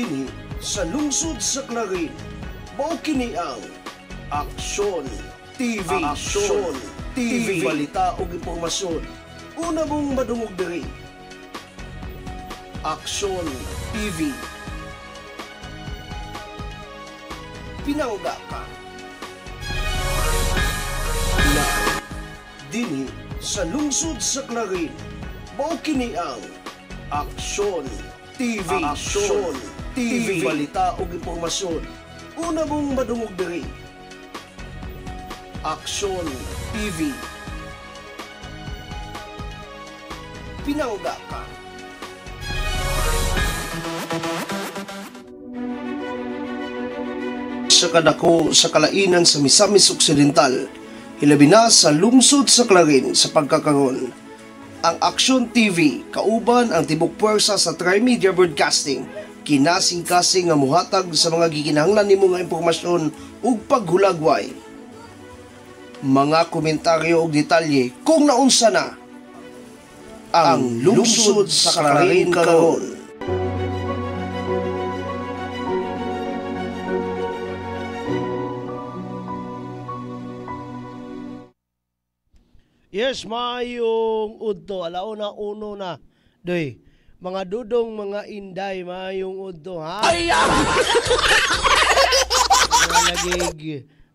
Dini sa lungsod sa Clarin, mao kini ang Aksyon TV. Aksyon TV, balita ug impormasyon. Una mong madungog diri. Aksyon TV. Pinangga ka. Na Dini sa lungsod sa Clarin, mao kini ang Aksyon TV. Aksyon TV, balita ug impormasyon. Una mong madungog diri. Aksyon TV. Pinangga ka. Sa kadako sa kalainan sa Misamis Occidental, hilabi na sa lungsod sa Clarin sa pagkakaroon. Ang Aksyon TV, kauban ang tibok puwersa sa Trimedia Broadcasting, kinasing-kasing nga muhatag sa mga gikinahanglan nimo nga impormasyon ug paghulagway. Mga komentaryo ug detalye kung naunsa na ang lungsod sa Clarin karon. Yes, mayong udto. Alauna uno na. Doy, mga dudong, mga inday, mayong udto, ha?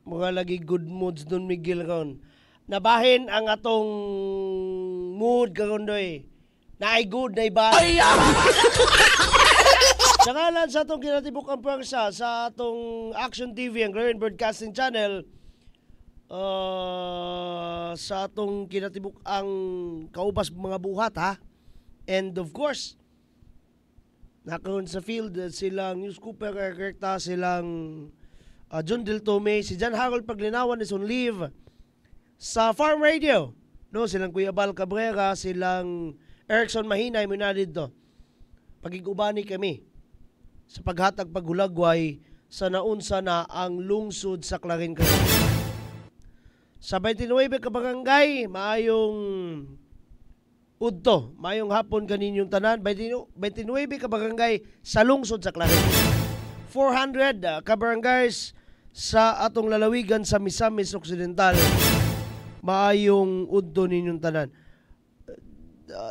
mga lagi good moods Don Miguel karon. Nabahin ang atong mood karon, doy. Naay good, naay bad. Sa ngalan sa atong kinatibuk ang pwersa sa atong Action TV, ang Clarin Broadcasting Channel, sa atong kinatibuk ang kaubas mga buhat, ha? And of course, nakaroon sa field silang News Cooper Rekta, silang John Del Tome, si John Harold Paglinawan is on leave sa Farm Radio, no? Silang Kuya Bal Cabrera, silang Erickson Mahinay, muna dito. Pagigubani kami sa paghatag paghulagway sa naunsa na ang lungsod sa Clarin karon. Sa 29 ka barangay, maayong udto, maayong hapon kaninyong tanan. 29 ka barangay sa lungsod sa Clarin. 400 ka barangays sa atong lalawigan sa Misamis Occidental. Maayong udto ninyong tanan.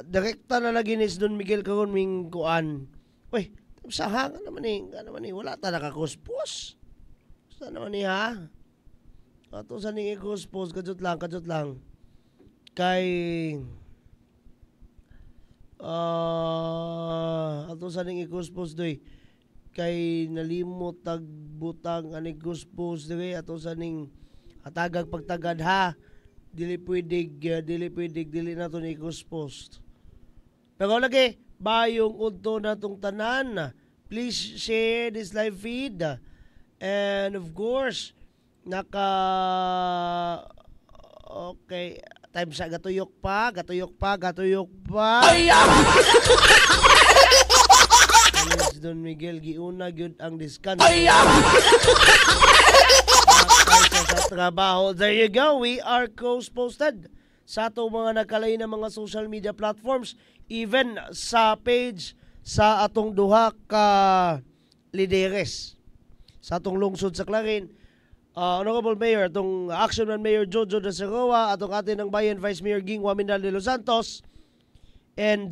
Direkta na lagi ni Don Miguel karon ming kuan. Uy, sa hanga naman ni, wala ta nakakuspos. Sa naman ni, ha? Ato sa ning i-post, kajut lang. Kay ato sa ning i-post doy. Kay nalimot tagbutang ani i-post doy ato sa ning hatagag pagtagad, ha. Dili na to ni i-post. Pero lagi bayong udto natong tanan. Please share this live feed. And of course, okay, time sa gatuyok pa. Don Miguel giuna gyud ang discount. Sa trabaho. There you go. We are cross-posted sa atong mga nagkalain na mga social media platforms, even sa page sa atong duha ka lideres sa atong lungsod sa Clarin. Honorable Mayor, atong Action Man Mayor Jojo de Seroa, atong atin ng Bayan Vice Mayor Ging Wamindal de Los Santos, and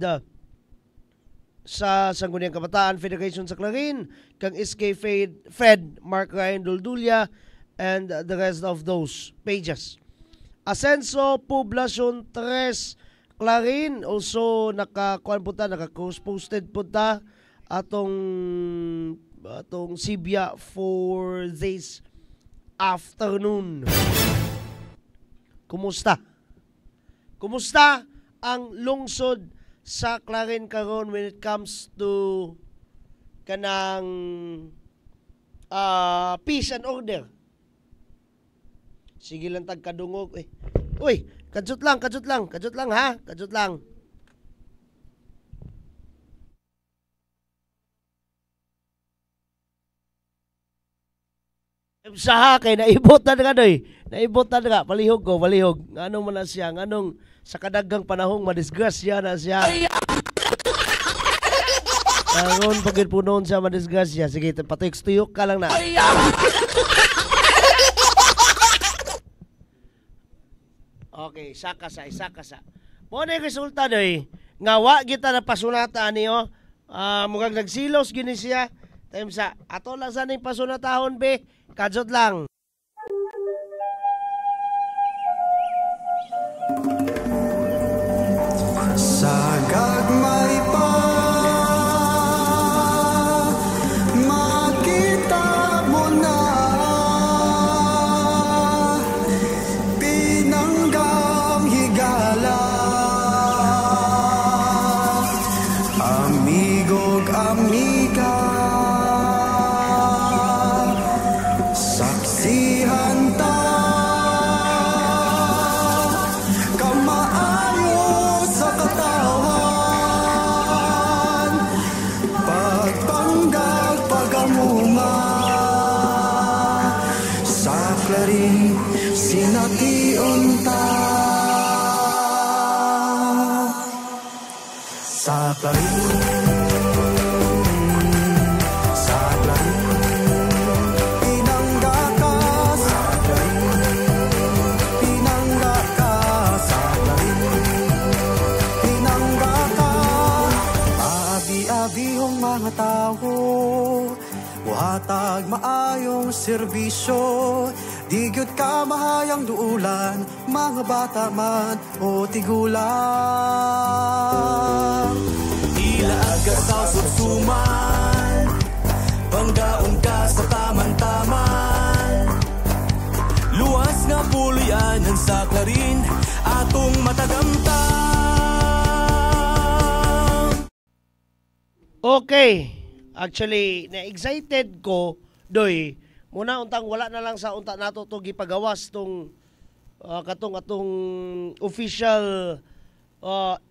sa Sangguniang Kabataan Federation sa Clarin, kang SK Fed Mark Ryan Duldulia, and the rest of those pages. Asenso Poblacion 3 Clarin, also naka-cross-posted po ta atong Sibya for this afternoon. Kumusta ang lungsod sa Clarin karon when it comes to kanang peace and order? Sige lang tagkadungog. Uy, kajut lang ha. Saha kay naibot na nga, palihog. Anong man na siya, anong sa kadaggang panahong madisgrasya na siya. Karon pagid punon sa madisgrasya. Sige, patext-tuyok ka lang na. Okay, saka sa. Mo na yung resulta doy. Nga wa kita na pasunata niyo. Mukhang nagsilos gini siya. Time sa ato lang sa ning pasunatahon be. Kajot lang. Sa gagmay pa makita mo na pinanggang higala, amigog amiga, saksihan ta kamaayo sa katawan, pagpanggag pagamuma sa klaring sination ta, sa klaring pinangga ka, sa klaring pinangga ka, sa klaring pinangga ka. Abi-abihong mga tao, buhatag maayong serbisyo, di gyud ka mahayang duulan, mga bata man o tigulang. Ilaag ka sa sutsuman, panggaon ka sa taman-taman, luwas nga pulianan sa klarin, atong matagamtang. Okay. Actually, na-excited ko, doy. Muna untang wala na lang sa unta nato to gipagawas tong katong atong official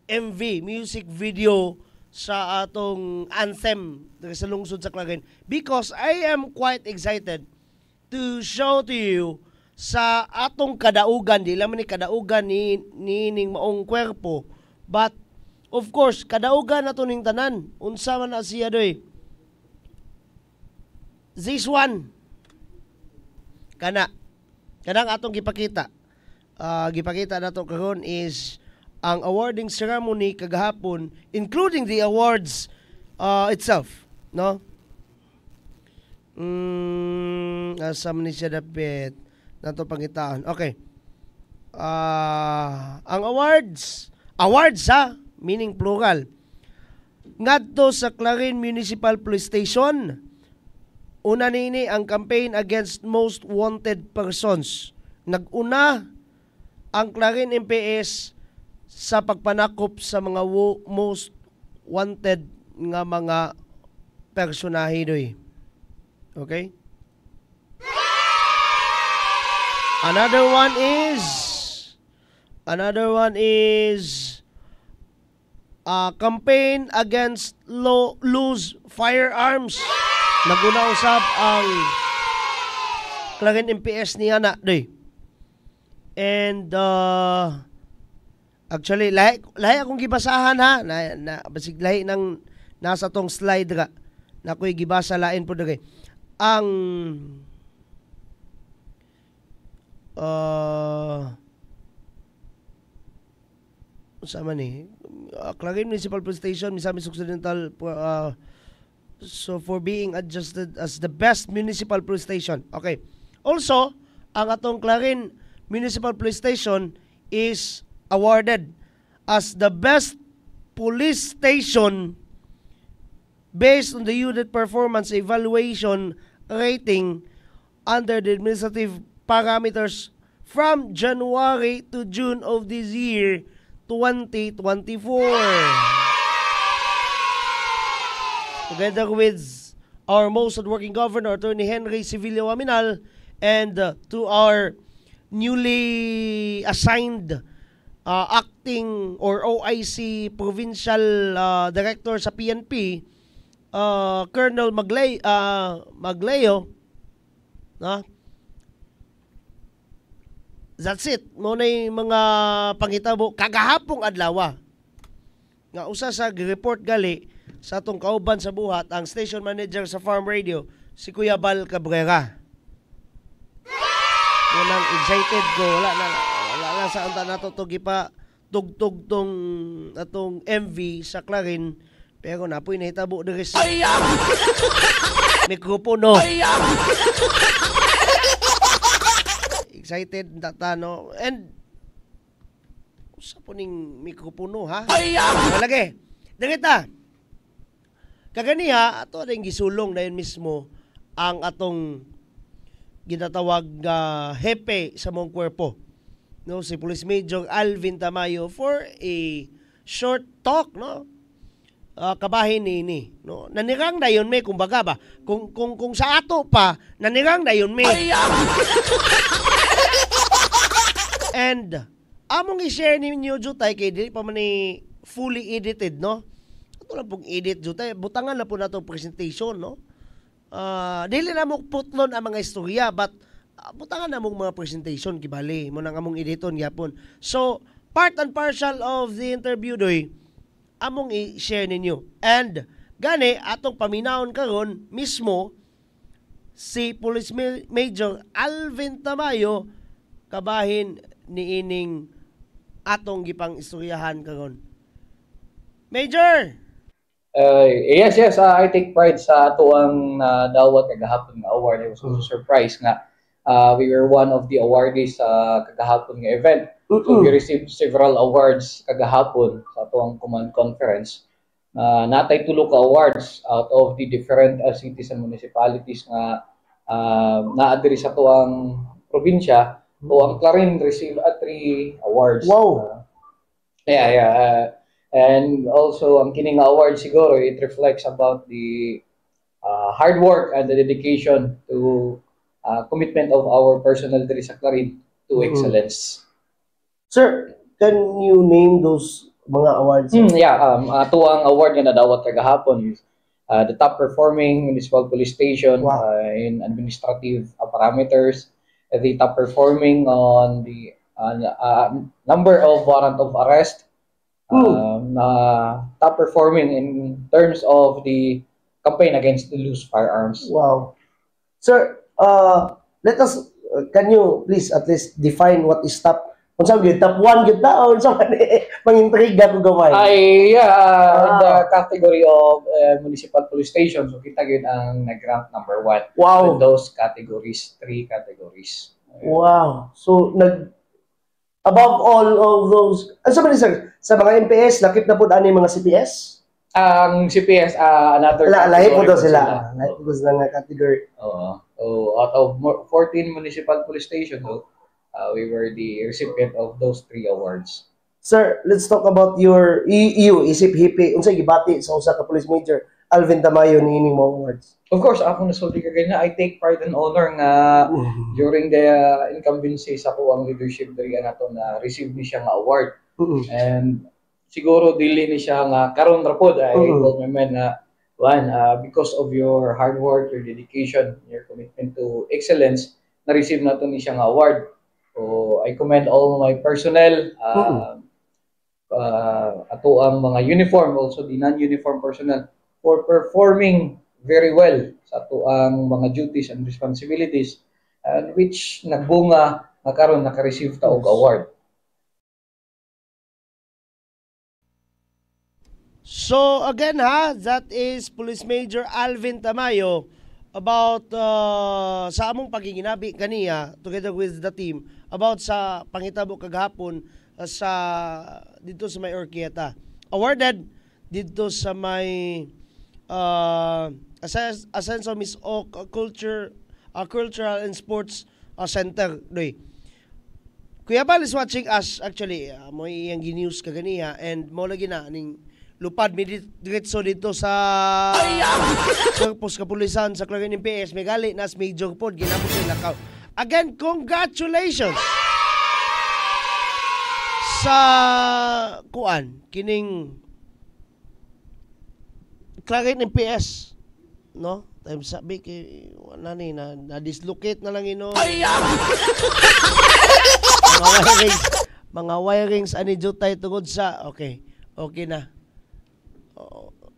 MV music video sa atong anthem sa lungsod sa Clarin, because I am quite excited to show to you sa atong kadaugan, di lamang ni kadaugan ni ning maong kwerpo, but of course kadaugan nato ning tanan. Unsa man na siya doy? This one kanang atong gipakita. Gipakita nato karon is ang awarding ceremony kagahapon, including the awards itself, no? Asa man ni siya dapit nato pangitaan. Okay. Ang awards ha, meaning plural. Ngadto sa Clarin Municipal Police Station, una nini ang campaign against most wanted persons. Naguna ang Clarin MPS sa pagpanakop sa mga most wanted nga mga personahe doy. Okay? Another one is campaign against loose firearms. Naguna usab ang Clarin MPS niya na doy. And actually lahi akong gibasahan ha, na basig lahi nang nasa tong slide ra na ko'y gibasa lain po dagay. Ang sama ni Clarin Municipal Police Station, Misamis Occidental, so for being adjusted as the best municipal police station. Okay. Also, ang atong Clarin Municipal Police Station is awarded as the best police station based on the unit performance evaluation rating under the administrative parameters from January to June of this year 2024. Together with our most hardworking governor, Attorney Henry Civilio Aminal, and to our newly assigned acting or OIC provincial director sa PNP, Colonel Magleo, that's it. Muna yung mga pangitabo kagahapong adlaw nga usa sa report gali sa atong kauban sa buhat ang station manager sa Farm Radio, si Kuya Bal Cabrera. Walang excited ko, wala na sa anta nato to gipa tugtog tong atong MV sa Clarin, pero napoy nahitabo diri sa mikropono. Excited tatano and sa puning mikropono ha. Lagi. Dagita. Kaganiha ato ring gisulong dayon mismo ang atong ginatawag hepe sa mong kwerpo. No, si Police Major Alvin Tamayo for a short talk, no? Kabahin ni, no? Nanirang dayon may kumbaga ba kung sa ato pa nanirang dayon may. And among i-share ninyo jutay kay dili pa man ni fully edited, no? Ito lang pong edit jutay, butangan na po na itong presentation, no? Dili na mo putlon ang mga istorya, but butangan na mong mga presentation, kibali, mo nang among editon yapon. So, part and parcel of the interview doy, among i-share ninyo. And, gani, atong paminahon karon mismo, si Police Major Alvin Tamayo, kabahin ni ining atong gipang istoryahan karon. Major! Yes, I take pride sa ato ang dawat kagahapon nga award. I was also surprised nga we were one of the awardees sa kagahapon nga event. So we received several awards kagahapon sa ato ang command conference. Natay tulo ka awards out of the different cities and municipalities nga naadiri sa ato ang probinsya. So ang Clarin received 3 awards. Wow! And also, ang kining award siguro, it reflects about the hard work and the dedication to commitment of our personnel diri sa Clarin to excellence. Sir, can you name those mga awards? Ato ang award nga nadawat kagahapon is the top performing municipal police station in administrative parameters, the top performing on the number of warrant of arrest, top performing in terms of the campaign against the loose firearms. Wow. Sir, let us, can you please at least define what is top? Kung saan yun, top 1 yun na, o saan mangintriga ko gamay? In the category of municipal police station, so kita yun ang nag-rank number 1. Wow. In those categories, 3 categories. Wow. So, above all of those, sabi sir, sa mga MPS, lakip na po daan yung mga CPS? Ang CPS, another lahi po daw sila. Lahi po sila nga category. So, out of 14 municipal police stations, we were the recipient of those 3 awards. Sir, let's talk about your isip hipi. Unsay gibati sa usa ka police major Alvin Tamayo ni ining mo awards? Of course, ako nasulti ka ganyan. I take pride and honor nga during the incumbency sa ko ang leadership diri nato na receive ni siya nga award. And siguro dili ni siya nga karon ra pod I told my men na because of your hard work, your dedication, your commitment to excellence, na-receive nato ni siya nga award. So I commend all my personnel, ato ang mga uniform, also the non-uniform personnel, for performing very well sa ato ang mga duties and responsibilities, and which nagbunga nga karon naka-receive ta og award. So again that is Police Major Alvin Tamayo about sa among pagiginabi kaniya together with the team about sa pangitabo kagahapon sa dito sa may Orquieta. Awarded dito sa may Ascenso Miss Cultural and Sports Center doy. Kuya Bal is watching us actually mo iyang ginews kaganiya and mo lagi na ning lupad mi diretso dito sa Corpus Kapulisan sa Clarin MPS may gali nas major pod ginamo sila ka. Again, congratulations sa kuan kining Clarin MPS, no? Time sabi kay wala ni na dislocate na lang ino. mga wirings ani jutay tungod sa okay na.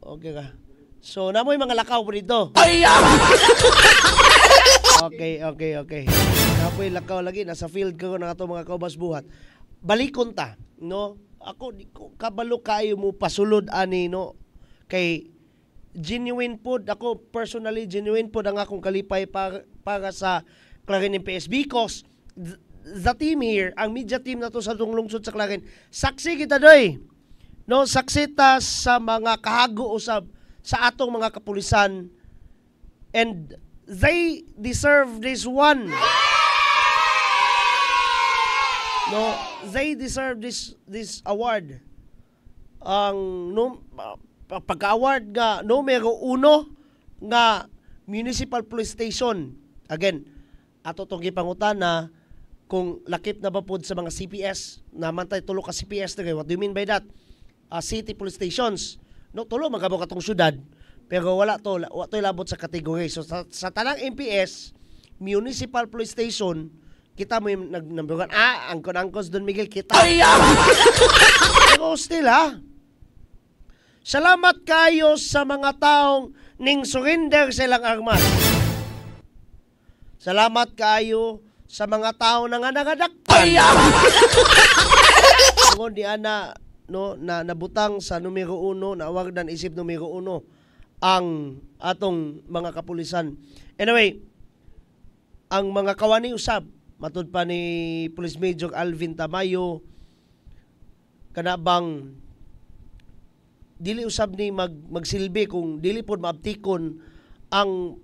Okay ka. So, namoy mga lakaw po dito. Okay. Napoy lakaw lagi. Nasa field ko na ito mga kaubas buhat. Balikon ta, no? Ako, di ko kabalo kayo mo pasulod ani, no? Kay genuine po, ako personally, genuine po ang akong kalipay para sa Clarin MPS because the team here, ang media team na to sa lungsod sa Clarin, saksi kita doy. No, saksi ta sa mga kahago usab sa atong mga kapulisan and they deserve this one. No, they deserve this award. Ang pagka-award nga numero 1 nga Municipal Police Station. Again, ato tong gipangutana kung lakip na ba pod sa mga CPS, naman tayo tulo ka CPS na. What do you mean by that? City police stations. No, tulo magkabo katong syudad. Pero wala to labot sa kategory. So sa tanang MPS, Municipal Police Station, kita mo yung nag-number 1. Angkon-angkos Don Miguel, kita. Pero still salamat kayo sa mga taong ning surrender silang armas. Salamat kayo sa mga tao na nga nangadakpan. Ngon di ana, no, na nabutang sa numero 1, na awardan isip numero 1 ang atong mga kapulisan. Anyway, ang mga kawani usab, matud pa ni Police Major Alvin Tamayo, kanabang dili usab ni magsilbi kung dili pod maabtikon ang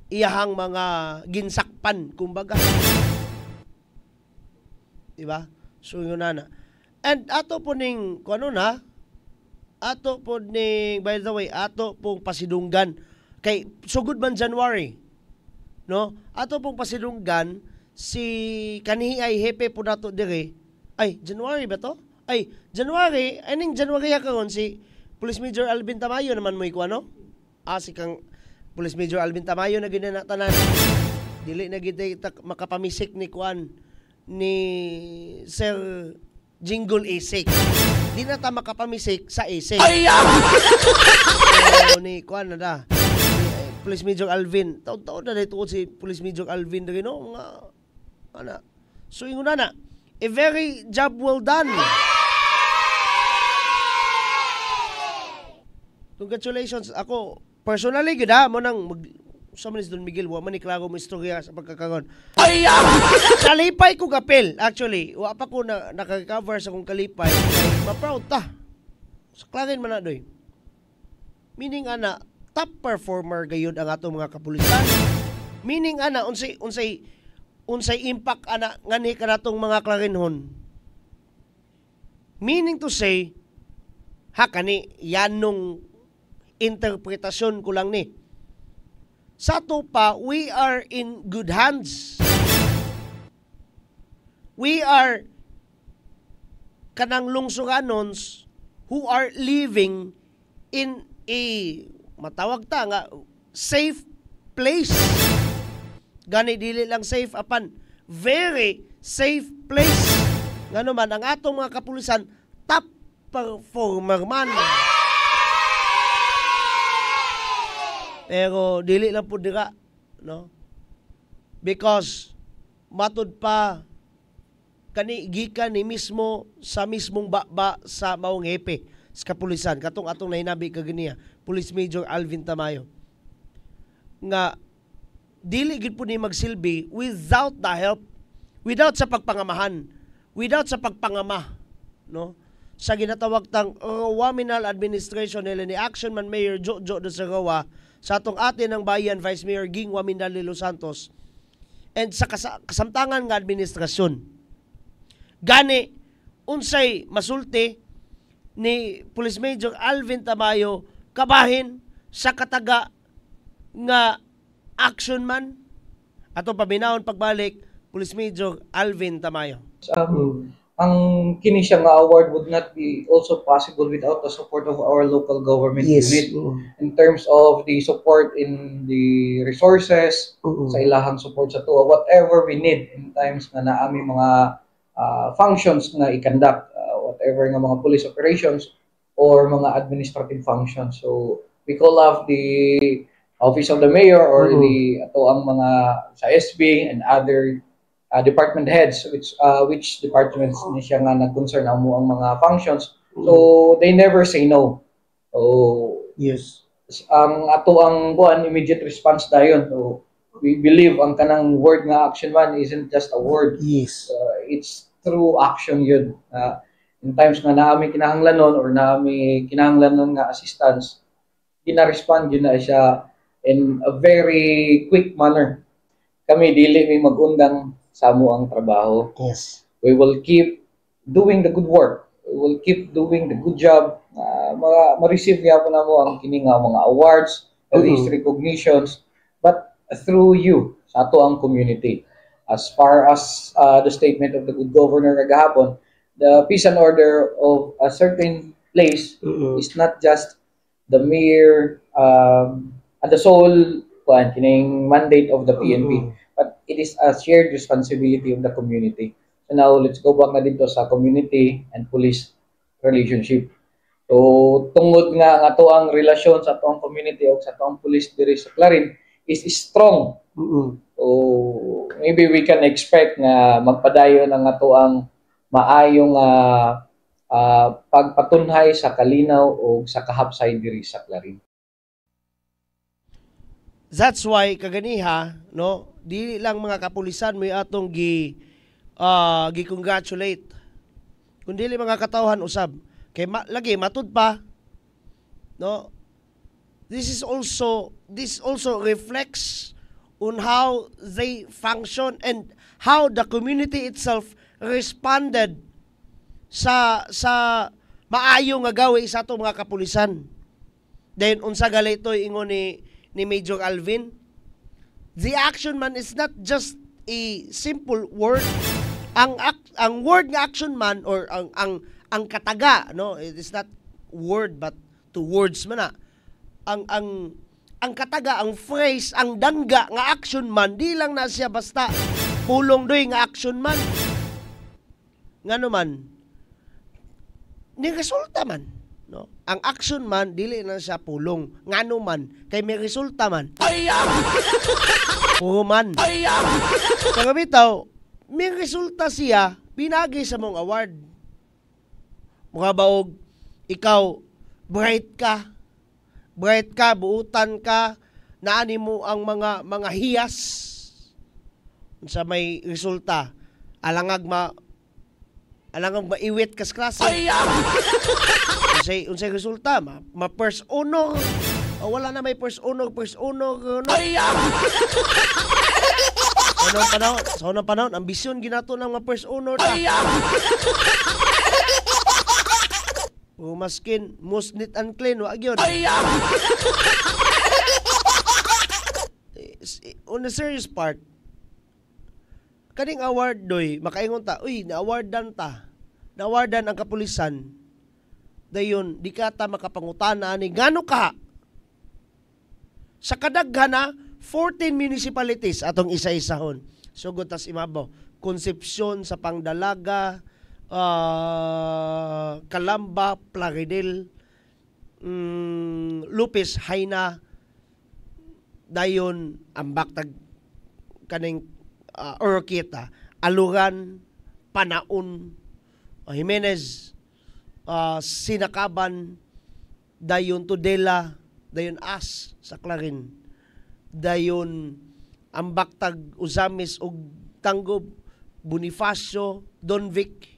iyahang mga ginsakpan, kumbaga. Diba? So yun na. And ato po ning, ato po ning, by the way, ato pong pasidunggan, kay sugod man January, no? Ato pong pasidunggan, si kanihi ay hepe po nato dire, ay, January ba to? Ay, January, aning January karon si Police Major Alvin Tamayo naman mo ikuano? Si kang Police Major Alvin Tamayo na ginanatanan. Dili na kita makapamisik ni kuan ni Sir Jingle Isik. Di na ta makapamisik sa Isik. So, ni kuan na da. Police Major Alvin. Taon-taon na dito si Police Major Alvin rin, no? Ana. So, ingon na. A very job well done. Congratulations. Ako, personally, gud mo nang sa manis Don Miguel, wa man ni klaro mo istorya sa pagkakaroon. Kalipay ko kapil, actually. Wa pa ko na naka-cover sa kong kalipay. Ma-proud ta. Sa Clarin man na doy. Meaning ana, top performer gayud ang atong mga kapulisan. Meaning ana, unsay impact ana ngani kanatong mga Clarinhon. Meaning to say, kani yanong interpretasyon ko lang ni. Sa to pa, we are in good hands. We are kanang lungsuranons who are living in a matawag ta nga safe place. Gani dili lang safe apan very safe place. Ngano man ang atong mga kapulisan top performer man. Pero dili lang po dira, no? Because matud pa kani gikan ni mismo sa mismong baba sa maong hepe sa kapulisan katong atong nahinabi kaganiya Police Major Alvin Tamayo nga dili gid po ni magsilbi without the help, without sa pagpangamahan, without sa pagpangama, no? Sa ginatawag tang Waminal Administration nila ni Action Man Mayor Jojo de Sagawa sa atong atin ng bayan Vice Mayor Ging Waminal Los Santos and sa kasamtangan nga administrasyon. Gani unsay masulti ni Police Major Alvin Tamayo kabahin sa kataga nga action man atong pabinawon pagbalik Police Major Alvin Tamayo. Ang kini siya nga award would not be also possible without the support of our local government unit in terms of the support in the resources, sa ilahang support sa tuwa, whatever we need in times na naami mga functions na i-conduct, whatever nga mga police operations or mga administrative functions. So we call up the office of the mayor or the ato ang mga sa SB and other department heads which departments ni siya nga nag-concern amo ang mga functions. So they never say no. So Yes. ang ato ang buwan immediate response dayon. So we believe ang kanang word nga action man isn't just a word. Yes. It's through action yun. In times nga naami kinahanglanon or naami kinahanglanon nga assistance, gina-respond yun na siya in a very quick manner. Kami dili may mag-undang sa amo ang trabaho. Yes. We will keep doing the good work. We will keep doing the good job. Ma-receive niya po na mo ang kini nga mga awards, at least recognitions, but through you, sa ato ang community. As far as the statement of the good governor kagahapon, the peace and order of a certain place is not just the mere the sole kining mandate of the PNP, but it is a shared responsibility of the community. So now let's go back na dito sa community and police relationship. So tungod nga ang ato ang relasyon sa ato ang community o sa ato ang police diri sa Clarin is strong. So maybe we can expect nga magpadayon ang ato ang maayong pagpatunhay sa kalinaw o sa kahapsay diri sa Clarin. That's why kaganiha, no, di lang mga kapulisan may atong gi-congratulate. Kundi mga katawhan usab kay lagi matud pa, no. This also reflects on how they function and how the community itself responded sa maayo nga gawi sa ato mga kapulisan. Then unsa galitoy ingon ni Major Alvin, the action man is not just a simple word. Ang word nga action man or ang kataga, no, it is not word but two words man na. Ang kataga, ang phrase, ang dangga nga action man, di lang na siya basta pulong doy nga action man. Ngano man, ni resulta man. No? Ang action man, dili na siya pulong. Ngano man, kay may resulta man. Puro man. Kaya bitaw, may resulta siya, pinagi sa mong award. Mga baog, ikaw, bright ka, buutan ka, naani mo ang mga hiyas sa may resulta. Alangag maiwit kas klase. Unsay resulta, ma-first honor. O wala na may first honor, no? Sa unang panahon, ambisyon ginato ng mga first honor ta. O maskin, most neat and clean, wag yun. On the serious part, kaning award doy, makaingon ta, uy, na-awardan ang kapulisan, dayon, di ka ta makapangutana ani, gano ka? Sa kadaghan na, 14 municipalities atong isa-isahon. Sugod tas imabaw, Concepcion sa Pangdalaga, Calamba, Plaridel, Lupis, Haina, dayon ambak tag kaning Orquita, Alugan, Panaon, Jimenez, Sinakaban, dayon Tudela, dayon As sa Clarin, dayon ambak tag Uzamis ug Tanggob, Bonifacio, Donvic,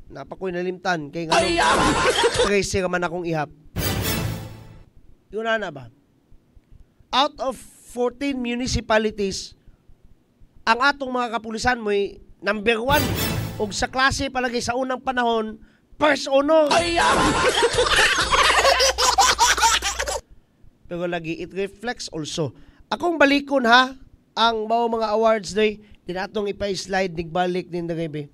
napakoy nalimtan kay nga Tracy man akong ihap. Yun na ba? Out of 14 municipalities, ang atong mga kapulisan mo'y number 1 ug sa klase palagi sa unang panahon, first honor. Pero lagi it reflects also. Akong balikon ha ang mga awards day, dinatong ipa-slide digbalik din dagay.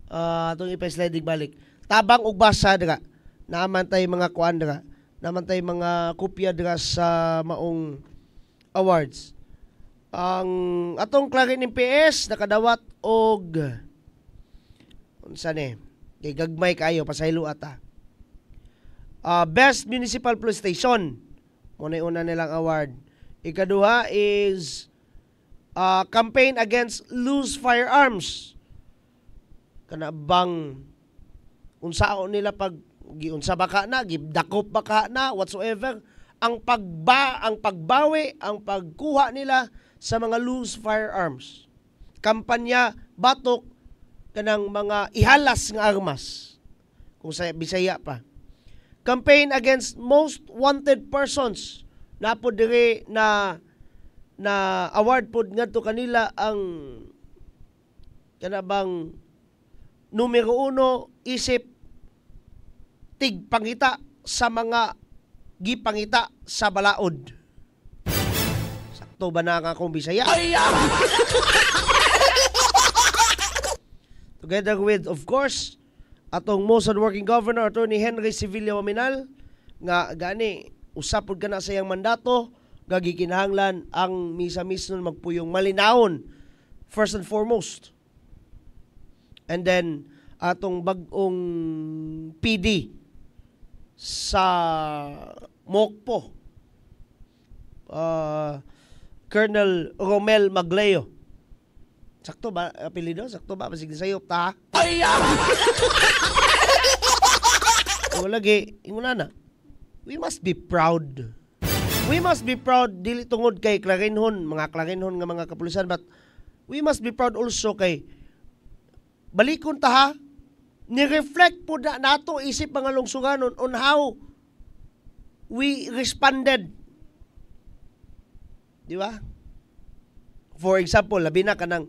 Atong ipa-slide digbalik. Tabang ug basa dira. Naman tay mga kuan dira. Naman tay mga kopya dira sa maong awards. Ang atong Clarin MPS nakadawat og unsa ni? Kay gagmay kayo pasaylo ata. Best Municipal Police Station. Muna yung una nilang award. Ikaduha is Campaign Against Loose Firearms. Kanabang unsao nila pag giunsa baka na, gidakop baka na, whatsoever. Ang pagbawi, ang pagkuha nila sa mga loose firearms. Kampanya batok kanang mga ihalas nga armas. Kung sa Bisaya pa. Campaign Against Most Wanted Persons. Napo dire na award pod ngadto kanila ang kanabang numero 1 isip tigpangita sa mga gipangita sa balaod. Sakto ba na nga akong Bisaya? Together with, of course, atong most hardworking governor, Attorney Henry Sevilla Waminal, nga gani, usapod ka na sa iyang mandato, gagikinahanglan ang misa-misno magpuyong malinawon, first and foremost. And then, atong bagong PD sa Mokpo, Colonel Romel Magleo. Sakto ba apelyido? Sakto ba? Pasig sayop ta? O lagi, inguna na. We must be proud. We must be proud dili tungod kay Clarinhon, mga Clarinhon nga mga kapulisan, but we must be proud also kay balikon ta ha. Ni-reflect po na nato isip mga lungsuganon on how we responded. Di ba? For example, labi na kanang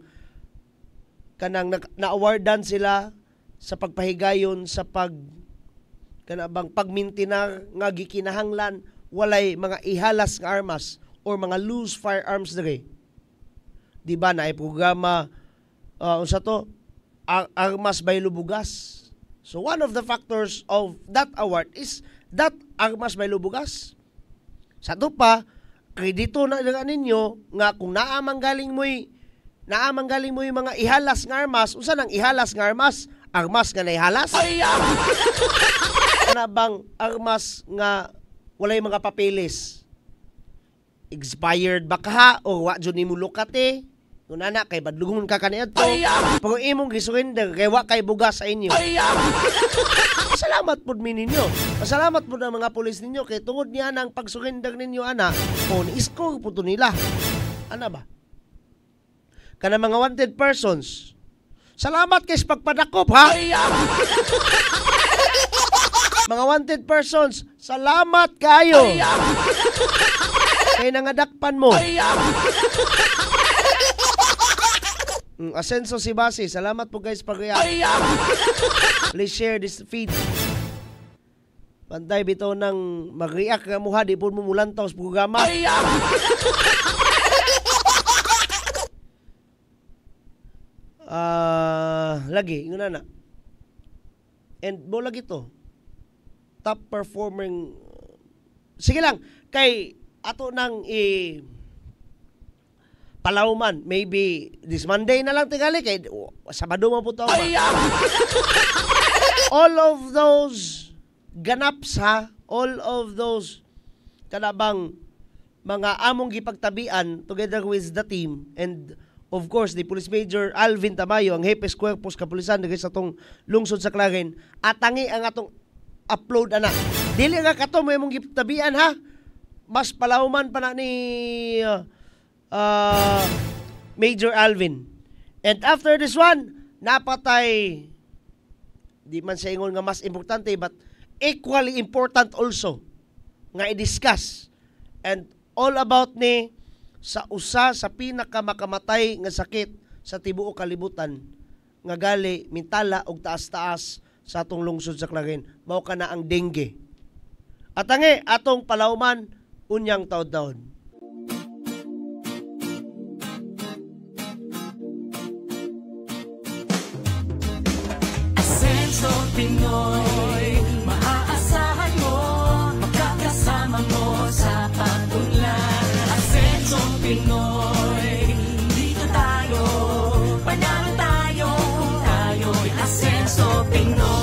na-awardan sila sa pagpahigayon sa kanabang pagmintinar nga gikinahanglan walay mga ihalas nga armas or mga loose firearms dire. Di ba na ay programa unsa to armas by lubugas. So one of the factors of that award is that armas by lubugas. Sa to pa kredito na ninyo nga kung naamanggaling mo'y yung mga ihalas nga armas, unsa nang ihalas nga armas? Armas nga naihalas? Ano bang armas nga walay mga papeles? Expired ba ka o wa dyan mo lukate? Kung nana, kay badlugon ka kaniad to. Pero imong gisurrender, kay wa kay bugas sa inyo. Pasalamat po ninyo. Pasalamat po ng mga pulis ninyo kay tungod niya ng pag-surrender ninyo, ana, o ni-score po to nila. Ana ba? Kana mga wanted persons. Salamat kay pagpadakop, ha? Mga wanted persons, salamat kayo. Kay nangadakpan mo. Asenso si Basi, salamat po guys pag-react. Please share this feed. Pantay bitaw ng mag-react ka mo ha, di po mo mulantaw sa programa. Lagi, yun na. And bo lagi to. Top performing. Sige lang, kay ato nang Palauman, maybe this Monday na lang tingali kay Sabado man po to. All of those ganaps ha, all of those kanabang mga among gipagtabian together with the team and of course, the Police Major Alvin Tamayo, ang Hepes Cuerpos Kapulisan diri sa atong lungsod sa Clarin, atangi ang atong upload ana. Dili nga kato mo imong gitabian ha. Mas palauman pa na ni Major Alvin. And after this one, napatay di man sa ingon nga mas importante but equally important also nga i-discuss and all about ni sa usa sa pinakamakamatay nga sakit sa tibuok kalibutan nga gali mintala og taas-taas sa atong lungsod sa Clarin, mao kana ang dengue. At atong palauman unyang taud-taud. Asenso Pinoy, maaasahan mo, makakasama mo sa pag-unlad. Asenso Pinoy, dito tayo, panalo tayo, kung tayo'y Asenso Pinoy.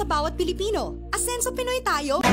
bawat Pilipino. Asenso Pinoy tayo!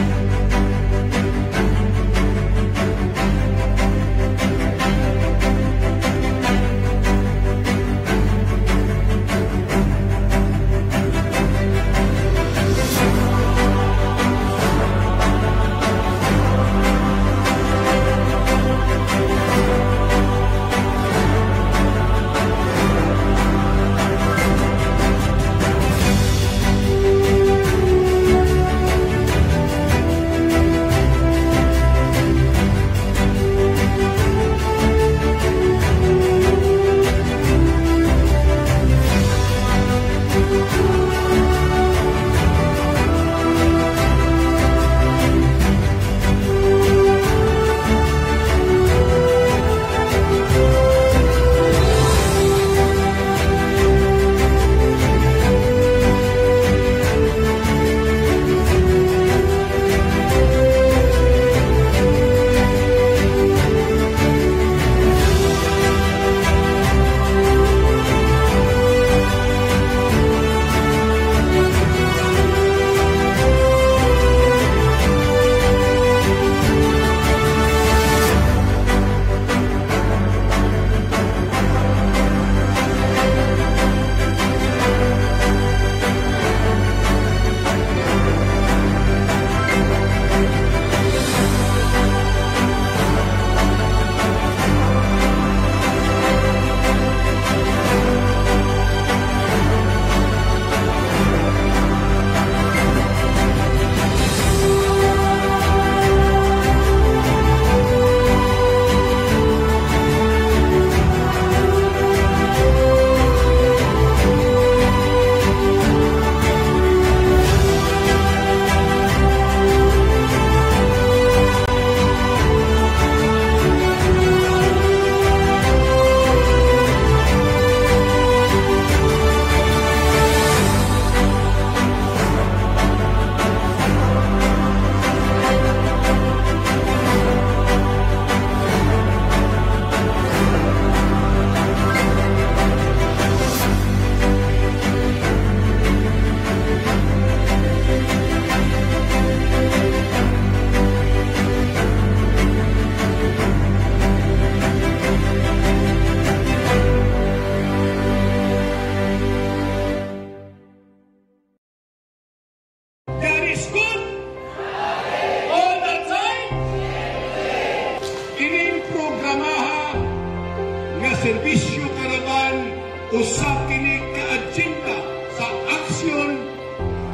serbisyo karaban usa kini ka agenda sa aksyon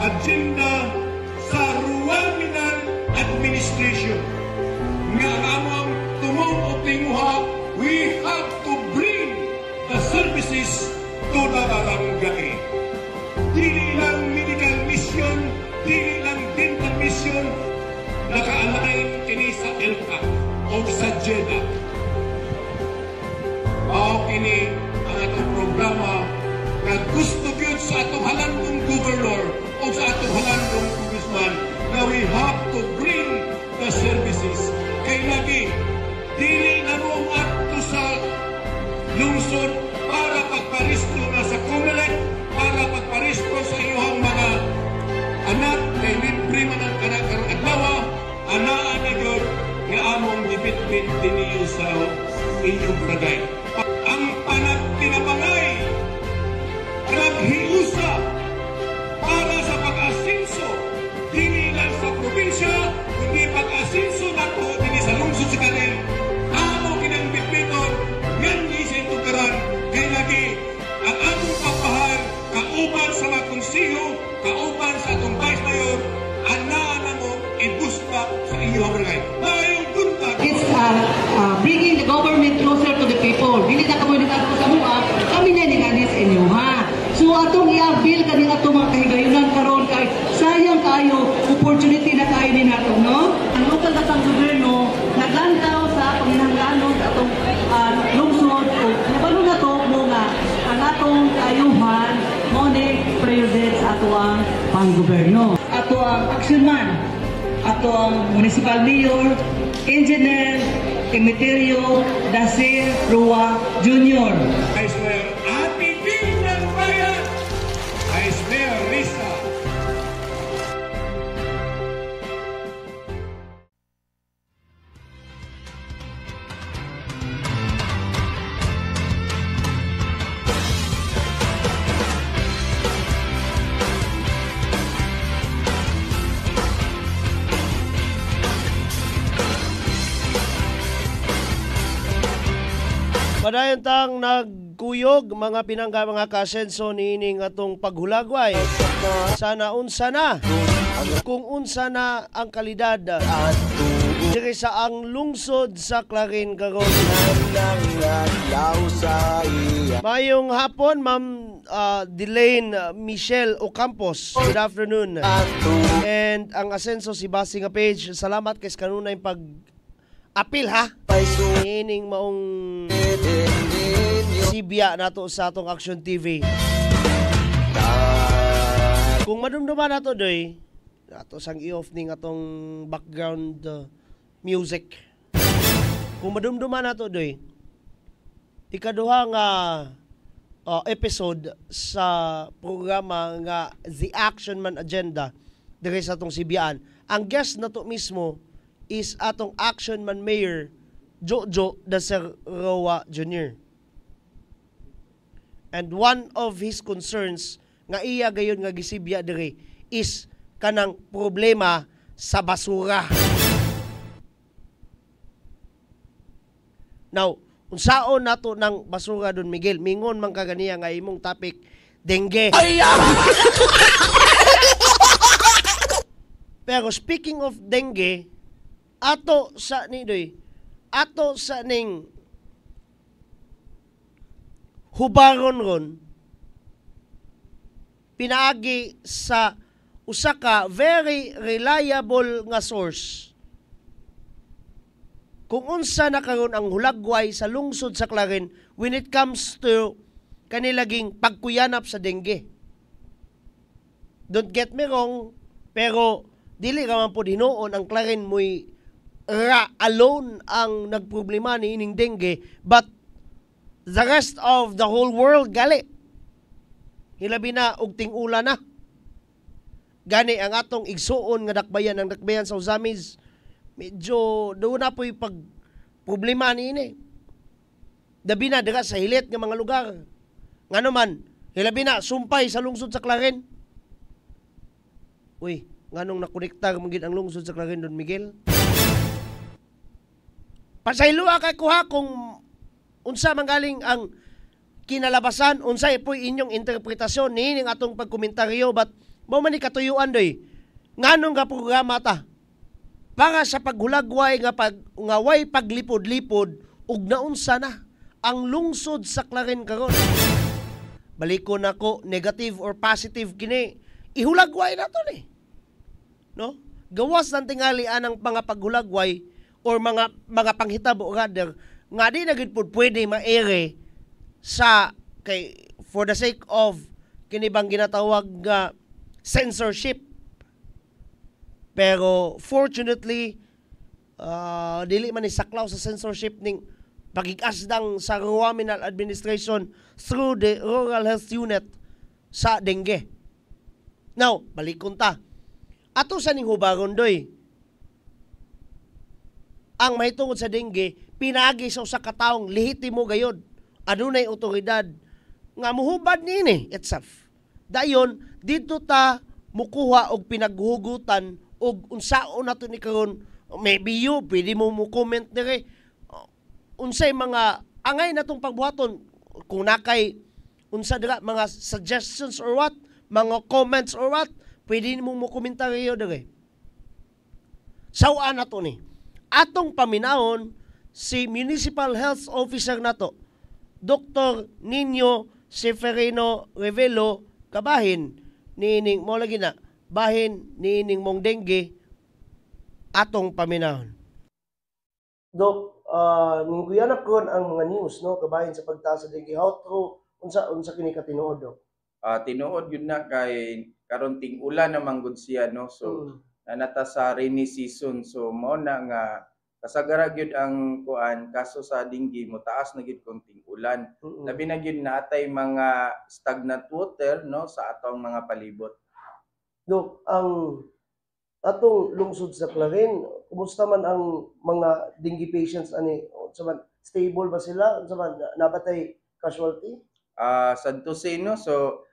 agenda sa Rural Mineral Administration nga among tumong og tinguha, we have to bring the services to the barangay. Dili lang medical mission, dili lang dental mission, naka-align kini sa ELCA o sa JEDA. Mao kini ang atong programa na gusto gyud sa atong halandong governor o sa atong halandong congressman na we have to bring the services. Kay lagi, dili na mo ato sa lungsod para pagparisto na sa COMELEC, para pagparisto sa iyong mga anak, kay libre man ang anak karong adlaw, anaa na gyud nga among gibitbit dinhi sa inyong barangay. Ang panagtinabangay, naghiusa para sa pag-asinso, dili lang sa probinsya, kundi pag-asinso na po dili sa lungsod sa kanil. Amo kinang bitbiton, yan isang tukaran, kay lagi ang among pagpahal, kauban sa mga konsiyo, kauban sa atong vice mayor, anaa na mo ibusta sa inyong barangay. Mayong buntag. It's bringing the government closer to the people. Dili na komunidad ko sa mga, kami na nilani sa inyo, ha? So, atong i-avail ka din atong mga kahigayunan karon kay sayang kayo, opportunity na kayo din nato, no? Ang local datang gobyerno, naglantaw sa panginahanglanon sa atong lungsod, o nabalo na to mo nga, ang atong kaayuhan, mo ni prioridad sa ato ang pang-gobyerno. Ato ang action man, ato ang municipal mayor, engineer, Emeterio Dacer Rua Jr. Vice Mayor Ati Bing ng Bayan, Vice Mayor Risa Padayon tang nagkuyog mga pinangga mga kasenso niining atong paghulagway. Sana unsa na. Kung unsa na ang kalidad diri sa ang lungsod sa Clarin karon. Mayong hapon Ma'am Delaine Michelle Ocampos. Good afternoon. And ang asenso si Basing nga page. Salamat kay kanunay pag apil ha. Ining maong sibya nato sa atong Action TV. Kung madumduman nato doy, nato sang i-off ning atong background music. Kung madumduman nato doy, ikaduha nga episode sa programa nga The Action Man Agenda diri sa atong sibyaan. Ang guest nato mismo is atong Action Man Mayor Jojo da Serroa Jr. And one of his concerns nga iya gayon nga gisibya diri is kanang problema sa basura. Now, unsaon nato ng basura Don Miguel? Mingon man kaganiya nga imong topic dengue. Pero speaking of dengue, ato sa ning hubaron ron pinaagi sa usa ka very reliable nga source kung unsa na karon ang hulagway sa lungsod sa Clarin when it comes to kanilaging pagkuyanap sa dengue. Don't get me wrong, pero dili ka man po hinuon ang Clarin mo'y alone ang nagproblema ni ining dengue, but the rest of the whole world gali hilabi na og ting-ula na gani ang atong igsuon nga dakbayan ang dakbayan sa Uzamiz medyo doon na po'y pag problema ni ini dabi na dira sa hilit nga mga lugar ngano man hilabi na sumpay sa lungsod sa Clarin. Uy, nganong nakonektar magid ang lungsod sa Clarin Don Miguel? Pasayloa kay kuha kung unsa manggaling ang kinalabasan, unsay po'y inyong interpretasyon niining atong pagkomentaryo, but mao man ni katuyuan doy. Nganong nga programa ta? Para sa paghulagway nga way paglipod-lipod ug naunsa na ang lungsod sa Clarin karon. Balikon nako negative or positive kini. Ihulagway nato ni. No? Gawas ng tingali anang mga paghulagway or mga panghitabo rather nga di na gid pud pwede maere sa kay for the sake of kini bang ginatawag nga censorship. Pero fortunately dili man ni saklaw sa censorship ning pagigasdang sa Ruaminal Administration through the Rural Health Unit sa dengue. Now, balikon ta. Ato sa ning hubaron doy. Ang mahitungod sa dengue, pinagi sa usa ka taong lehitimo gayod. Adunay otoridad nga muhubad niini itself. Dayon dito ta mukuha og pinaghugutan og unsaon nato ni karon maybe you pwede mo comment dire unsay mga angay natong pagbuhaton kung nakay unsa dira mga suggestions or what, mga comments or what, pwede mo mo komentaryo dire. Sawaan nato ni atong paminahon si Municipal Health Officer nato, Dr. Nino Seferino Revelo, kabahin niining mo lagi na bahin niining mong dengue atong paminahon. Dok, ningguyanap ko ang mga news no kabahin sa pagtaas sa dengue. How true unsa kini ka tinuod, Dok? Tinuod yun na kay karon ting ulan na manggod siya no. So nanata sa rainy season, so mao na nga kasagara gyud ang kuan kaso sa dengue mo taas na gyud konting ulan. Labi na gyud natay mga stagnant water no sa atong mga palibot. Dok, ang atong lungsod sa Clarin, kumusta man ang mga dengue patients ani? Unsa man stable ba sila? Unsa man nabatay casualty? Sad to say no, so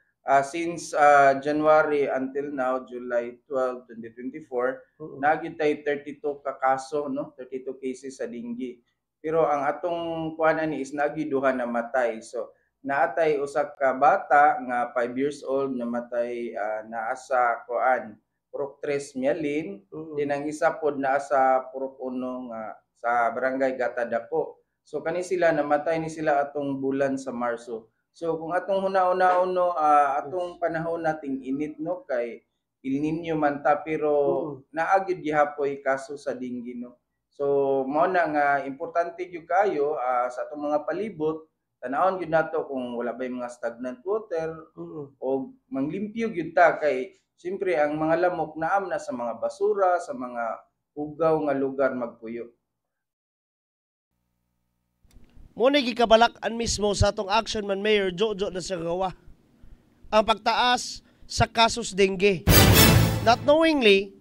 since January until now, July 12, 2024, naging tayo 32 ka kaso, no? 32 cases sa dengue. Pero ang atong kuan ani is nagiduha namatay. So naatay usa ka bata nga 5 years old namatay naa sa kuan Purok 3 Mialin, din ang isa pod naa sa Purok 1 nga sa Barangay Gatadako. So kani sila namatay ni sila atong bulan sa Marso. So kung atong hunaon no atong panahon nating init no kay El Nino man ta pero naagid gihapoy kaso sa dengue no. So mao na nga importante gyud kayo sa atong mga palibot tanawon gyud nato kung wala bay mga stagnant water o manglimpyo gyud ta kay siyempre ang mga lamok naam na sa mga basura, sa mga ugaw nga lugar magpuyo. Muna gikabalak-an mismo sa atong Action Man Mayor Jojo da Sagawa ang pagtaas sa kasos dengue. Not knowingly,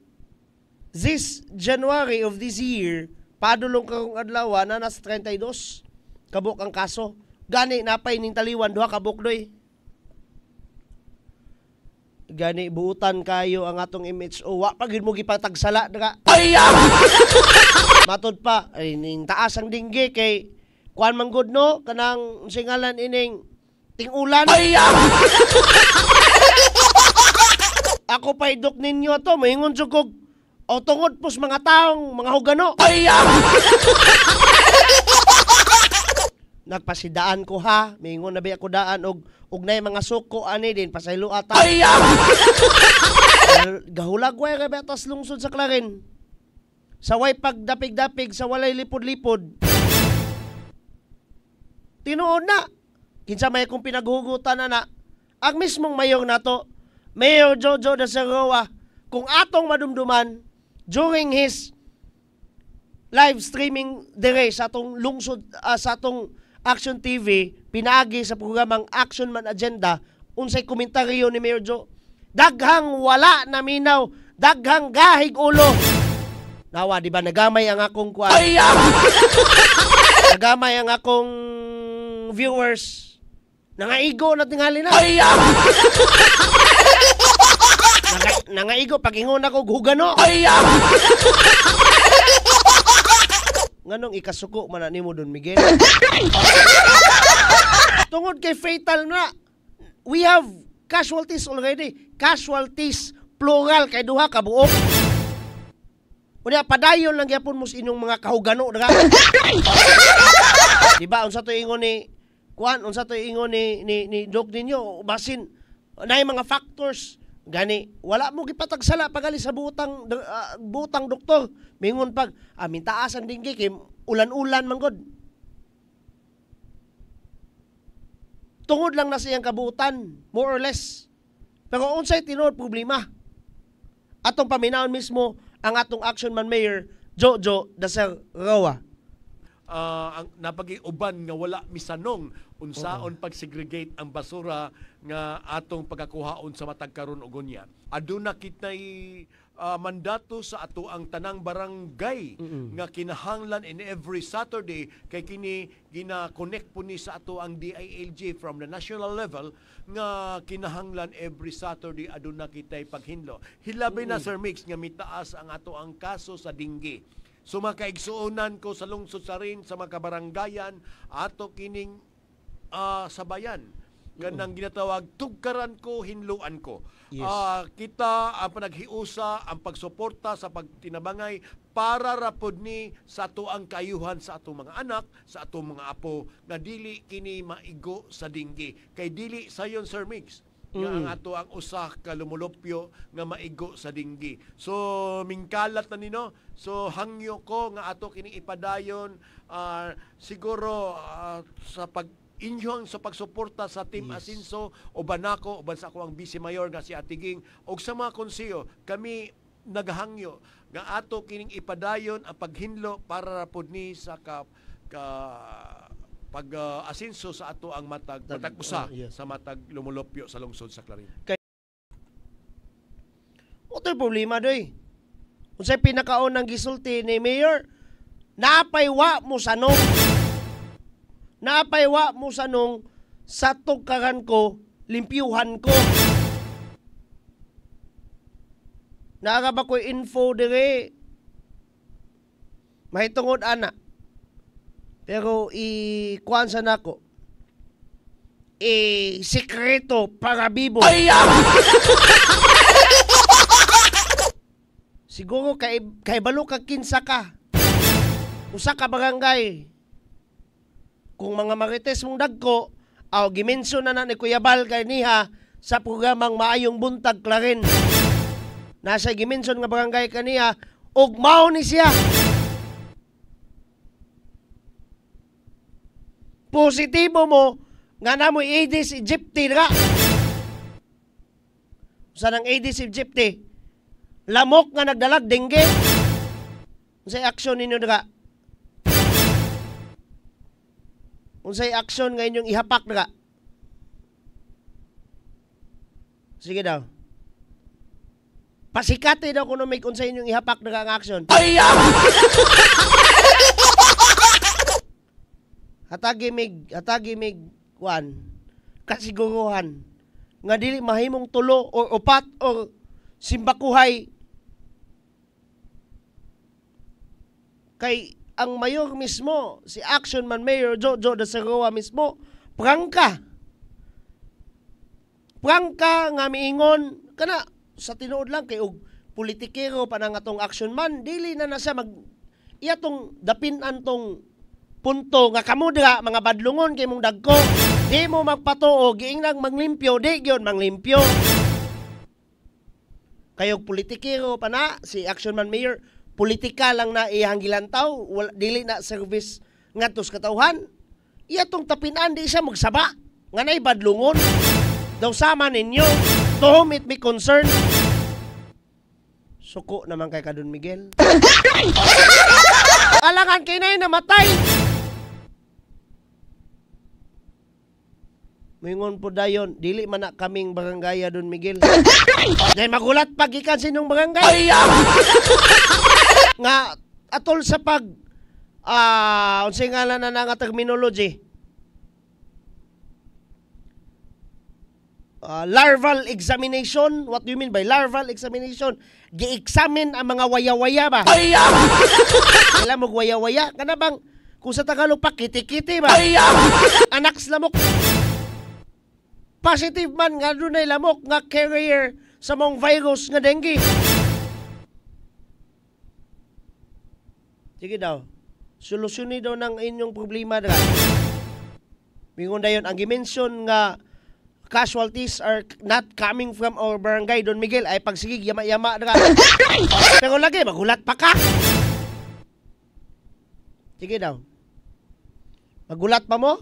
this January of this year, padulong karong adlaw na nasa 32 kabuk ang kaso. Gani napay ning taliwan duha kabuk doy. Gani buutan kayo ang atong MHO. Wa pa gid mo gipatagsala dira. Matod pa ay ning taas ang dengue kay kuan man gud no kanang singalan ining tingulan. Ako pa idok ninyo to maingon jud kog o tungod pos mga taong mga hugano. Nagpasidaan ko ha, maingon na ba ako daan og nay mga suko ani din pasaylo ata. Gahulag way ra betas lungsod sa Clarin. Sa way pagdapig-dapig sa walay lipod-lipod. Tinuod na. Kinsa may kong pinaghugutan na ang mismong mayong nato, Mayor Jojo da Sagawa, kung atong madumduman during his live streaming dire sa atong lungsod sa atong Action TV, pinaagi sa programang Action Man Agenda, unsay komentaryo ni Mayor Jo, daghang wala na minaw, daghang gahig ulo. Nawa, di ba nagamay ang akong kuan? Nagamay ang akong viewers. Nangaigo na tingali na. Nangaigo pagingon ako hugano. Nganong ikasuko man nimo Don Miguel? Tungod kay fatal na. We have casualties already. Casualties plural kay duha ka buok. Unya padayon lang gyapon mo sa inyong mga kahugano dira. Diba unsa to ingon ni kuan, unsa to ingon ni Doc ninyo basin nay mga factors gani wala mo gipatagsala pagali sa butang doktor mingon pag mintaas ang dengue kay ulan-ulan man god. Tungod lang na siyang kabutan more or less. Pero unsay tinuod problema? Atong paminaon mismo ang atong Action Man Mayor Jojo da Sagawa. Ang napag-iuban nga wala misanong unsaon pag-segregate ang basura nga atong pagakuhaon sa matag karon og unya. Aduna kitay mandato sa ato ang tanang barangay nga kinahanglan in every Saturday kay kini gina-connect po ni sa ato ang DILG from the national level nga kinahanglan every Saturday aduna kitay paghinlo. Hilabi na Sir Mix nga mitaas ang ato ang kaso sa dengue. So makaigsuonan ko sa lungsod sa rin sa mga kabarangayan ato kining sabayan kanang ginatawag tugkaran ko hinluan ko. Yes. Kita ang panaghiusa ang pagsuporta sa pagtinabangay para rapod ni sa ato ang kayuhan sa atong mga anak, sa atong mga apo nga dili kini maigo sa dengue. Kay dili sayon Sir Mix nga ang ato ang usa ka lumulupyo nga maigo sa dengue. So mingkalat na nino. So hangyo ko nga ato kini ipadayon siguro sa inyong sa pagsuporta sa Team Asinso uban nako uban sa ako ang Vice Mayor nga si Atiging og sa mga konseyo kami naghangyo nga ato kining ipadayon ang paghinlo para rapod ni sa pag-asinso sa ato ang matag usa sa matag lumulupyo sa lungsod sa Clarin. Otro problema doy. Unsay pinakaunang gisulti ni Mayor, napaywa mo sanong. Napaywa mo sanong sa tugkaran ko, limpyuhan ko. Naara ba ko info dire? Mahitungod ana. Pero kuan sa nako. Sekreto para bibo. Siguro kay balo ka kinsa ka. Usa ka barangay. Kung mga marites mong dagko, gimension na ni Kuya Bal kay niha sa programang Maayong Buntag Clarin. Nasa gimension nga barangay kaniya, ug mao ni siya. Positibo mo nga namoy Aedes aegypti ra. Sa nang Aedes aegypti, lamok nga nagdalag dengue. Unsay aksyon ninyo dira? Unsay aksyon nga inyong ihapak dira? Sige daw. Pasikati daw kung may unsay inyong ihapak dira ang aksyon. Hatagi mig kuan kasiguruhan nga dili mahimong tulo or upat or simbakuhay kay ang mayor mismo, si Action Man Mayor Jojo de Seroa mismo, prangka nga miingon kana sa tinuod lang kay og politikero pa nang atong Action Man, dili na siya mag iyatong dapinan tong punto nga kamo dira mga badlungon kay mong dagko, di mo magpatuo giinglang manglimpyo, di gyud manglimpyo. Kayog politikero pa na si Action Man Mayor, politika lang na iyang gilantaw, dili na service ngadto sa katawhan. Iyatong tapinan di siya magsaba nga nay badlungon. Daw sama ninyo, to whom it may concern. Suko naman kay Kadun Miguel. Alangan kay nay namatay. Mingon po dayon, dili man na kaming barangay Don Miguel. Dahil magulat pag ikan sinong barangay. Nga atol sa pag unsay ngalan na nga terminology. Larval examination. What do you mean by larval examination? Gi-examine ang mga waya-waya ba? Kailan mo waya-waya? Kana bang kung sa Tagalog pa kiti-kiti ba? Anak sa lamok. Positive man nga dunay lamok nga carrier sa mong virus nga dengue. Sige daw. Solusyonin daw ng inyong problema dra. Mingon dayon ang gimension nga casualties are not coming from our barangay Don Miguel ay pagsigig yama-yama dra. Pero lagi magulat pa ka. Sige daw. Magulat pa mo?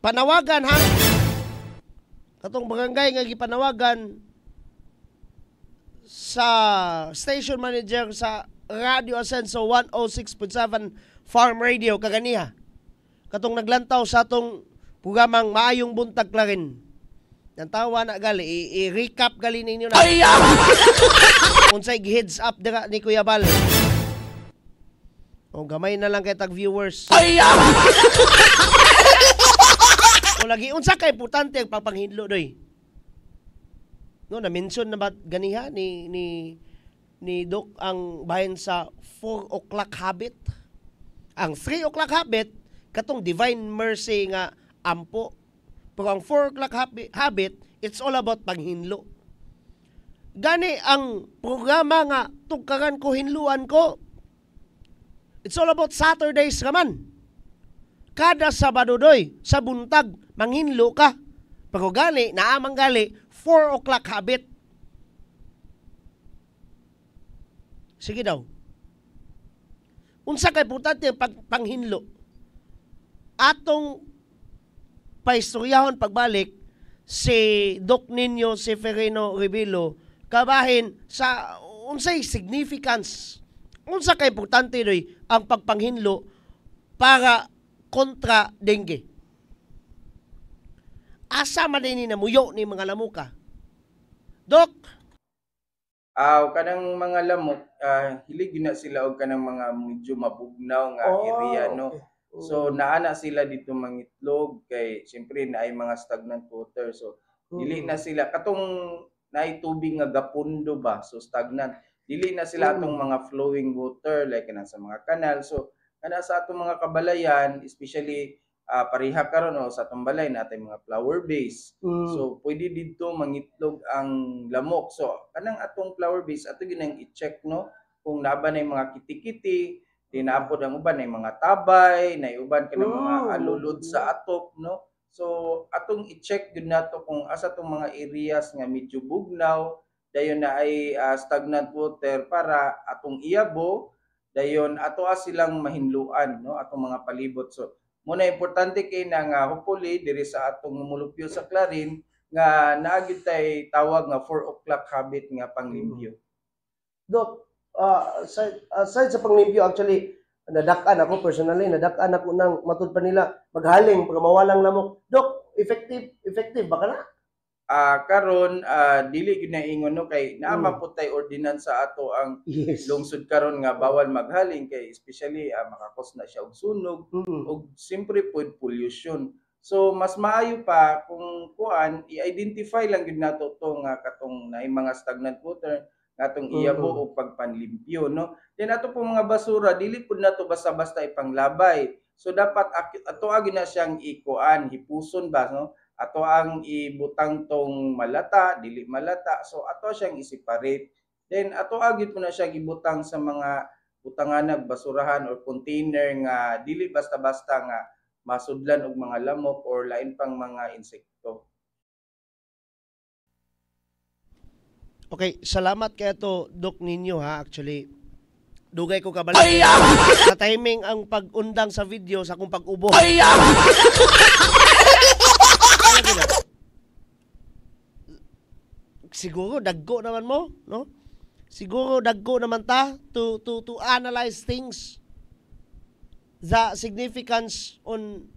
Panawagan ha. Katong barangay nga gipanawagan sa station manager sa Radio Ascenso 106.7 Farm Radio kaganiha. Katong naglantaw sa atong programang Maayong Buntag Clarin. Ang tawa na gali i-recap gali ninyo na. Unsay heads up dira ni Kuya Bal. O gamay na lang kay tag viewers. O lagi unsa ka importante ang pagpanghidlo doy. No, na-mention na ba ganiha ni Doc ang bahin sa 4 o'clock habit. Ang 3 o'clock habit katong divine mercy nga ampo. Pero ang 4 o'clock habit, it's all about panghinlo. Gani ang programa nga tugkaran ko hinluan ko. It's all about Saturdays raman. Kada Sabado doy, sa buntag, manghinlo ka. Pero gali, naamang gali, 4 o'clock habit. Sige daw. Unsa kay importante panghinlo? Atong paistoryahon pagbalik si Doc Nino Seferino Revilo kabahin sa unsay significance. Unsa kay importante doy ang pagpanghinlo para kontra dengue. Asa man din na muyo ni mga lamuka. Dok, kanang mga lamok, hilig na sila og kanang mga medyo mabugnaw nga area, no? Okay. So naana sila dito mangitlog kay siyempre naay mga stagnant water. So dili na sila katong naay tubig nga gapundo ba, so stagnant. Dili na sila atong mga flowing water like kanang sa mga kanal. So kana sa atong mga kabalayan, especially pariha karon sa atong balay natay mga flower base. So pwede didto mangitlog ang lamok. So kanang atong flower base ato ginang i-check no kung naba na mga kiti-kiti, tinapod ang uban na mga tabay, na uban kanang mga alulod sa atop no. So atong i-check gud nato kung asa tong mga areas nga medyo bugnaw, dayon na ay stagnant water para atong iyabo, dayon ato silang mahinluan no atong mga palibot. So muna importante kay na nga hopefully diri sa atong mulupyo sa Clarin nga naagid tay tawag nga 4 o'clock habit nga panglimpyo. Dok, aside sa panglimpyo, actually, nadakan ako personally, nadakan ako nang matud pa nila maghaling pag mawalang lamok. Dok, effective ba ka na? Karon dili gid na ingon no kay naama po tay ordinansa ato ang lungsod karon nga bawal maghaling kay especially makakos na siya og sunog og siyempre pod pollution. So mas maayo pa kung kuan i-identify lang gid nato to nga katong naay mga stagnant water atong iyabo og pagpanlimpyo no. Then ato pong mga basura dili pud nato basta-basta ipanglabay. So dapat ato agi na siyang ikuan hipuson ba no. Ato ang ibutang tong malata, dili malata. So ato siyang i-separate. Then ato agit mo na siyang ibutang sa mga butanganag, basurahan or container nga dili basta-basta nga masudlan og mga lamok or lain pang mga insekto. Okay, salamat kay to Dok ninyo ha. Actually, dugay ko kabalik. Sa timing ang pag-undang sa video sa akong pag-ubo. Siguro daggo naman mo, no? Siguro daggo naman ta to analyze things, the significance on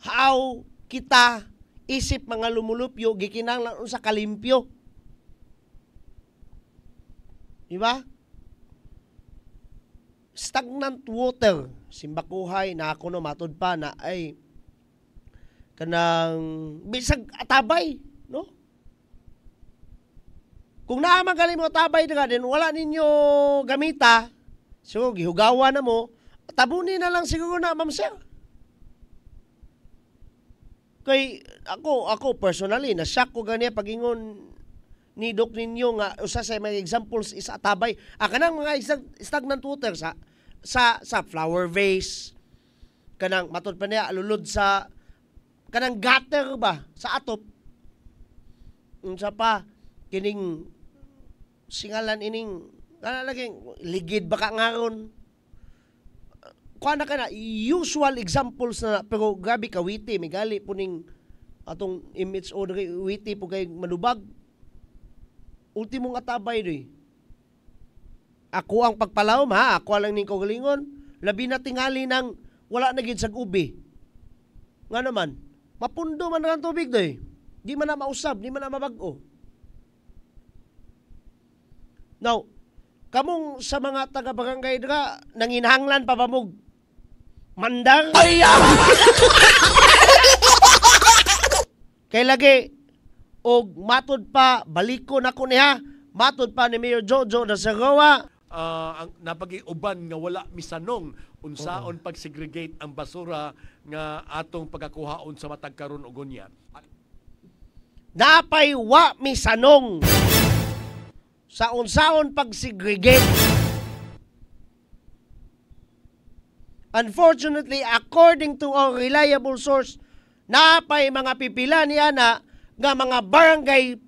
how kita isip mga lumulupyo gikinahanglan sa kalimpyo. Di ba? Stagnant water, simbakuhay na ako no matud pa na ay kanang bisag atabay, no? Kung naamagaling mo tabay na din, wala ninyo gamita, so gihugawa na mo, tabunin na lang siguro na, ma'am sir. Kay ako personally, na-shock ko ganiya pagingon ni Dok ninyo nga usa sa mga examples is atabay. Kanang mga stagnant water sa flower vase, kanang matud pa niya alulod sa kanang gutter ba sa atop. Unsa pa kining singalan ining laging ligid baka ngaron. Kuha na ka na usual examples na pero grabe ka witi migali po ning atong image o witi po kay manubag. Ultimong atabay doy. Ako ang pagpalawom ha, ako lang ning kaugalingon. Labi na tingali nang wala na gid sag ubi. Nga naman, mapundo man ang tubig doy. Di man na mausab, di man na mabag-o. Now, kamong sa mga taga-barangay dira nanginhanglan pa ba mo mandar? Kay lagi og matud pa balikon ako niya, matud pa ni Mayor Jojo da Sagawa. Ang napagiuban nga wala misanong unsaon pag-segregate ang basura nga atong pagakuhaon sa matag karon ug unya. Napay wa misanong sa unsaon pag-segregate. Unfortunately, according to our reliable source, napay mga pipila niya na nga mga barangay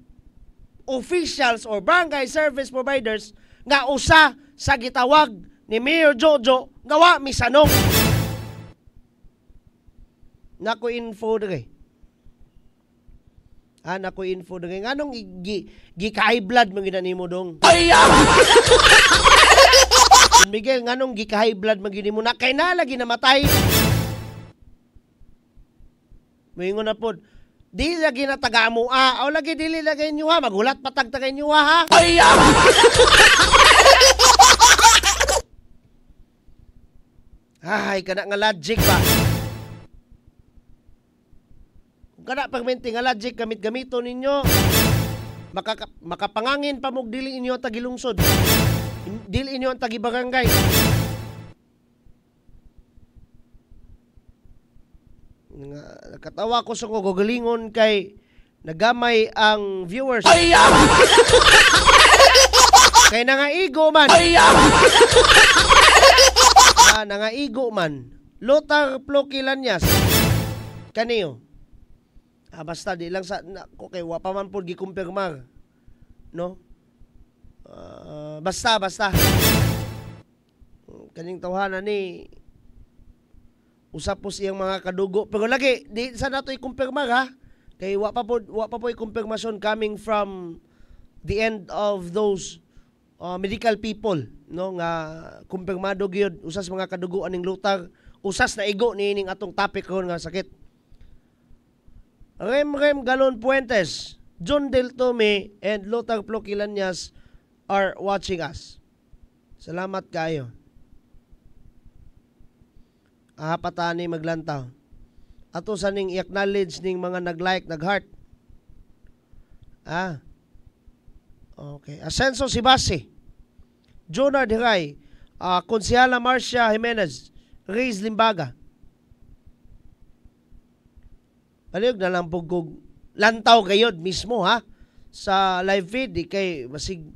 officials or barangay service providers nga usa sa gitawag ni Mayor Jojo nga wa misanong. Nako info dere. Nako info dere. Nganong gi-high blood man gid nimo dong? Miguel, nganong gi-high blood man gid nimo na kay na lagi namatay. Moingon na pod. Di lagi na tagamo o lagi dili lagi niyo ha, magulat patagtagay niyo ha. Ay, kana nga logic ba? Kung kana pagminti nga logic gamit-gamito ninyo. makapangangin pa mo dili inyo ang tagilungsod. Dili inyo ang tagibarangay. Nakatawa ko sa gugalingon kay nagamay ang viewers. Kay nangaigo man. Nangaigo man. Lothar Plokilanyas. Kaniyo. Basta di lang sa okay, wa pa man pud gikumpirmar. No? Basta. Kaning tawhanan ni usap po siyang mga kadugo. Pero lagi di sa nato ikumpirmar ha. Kay wa pa po ikumpirmasyon coming from the end of those medical people, no, nga kumpirmado gyud usas mga kadugoan ning Lothar, usas na igo niining atong topic ron nga sakit. Rem Galon Puentes, John Del Tome, and Lothar Plokilanyas are watching us. Salamat kayo. Patani maglantaw. Ato sa ning i-acknowledge ning mga nag-like, nag-heart. Okay. Asenso Sibasi, Jonard Hiray, Konsehala Marcia Jimenez, Reyes Limbaga. Palihog na lang pugog lantaw gayod mismo ha sa live feed di kay masig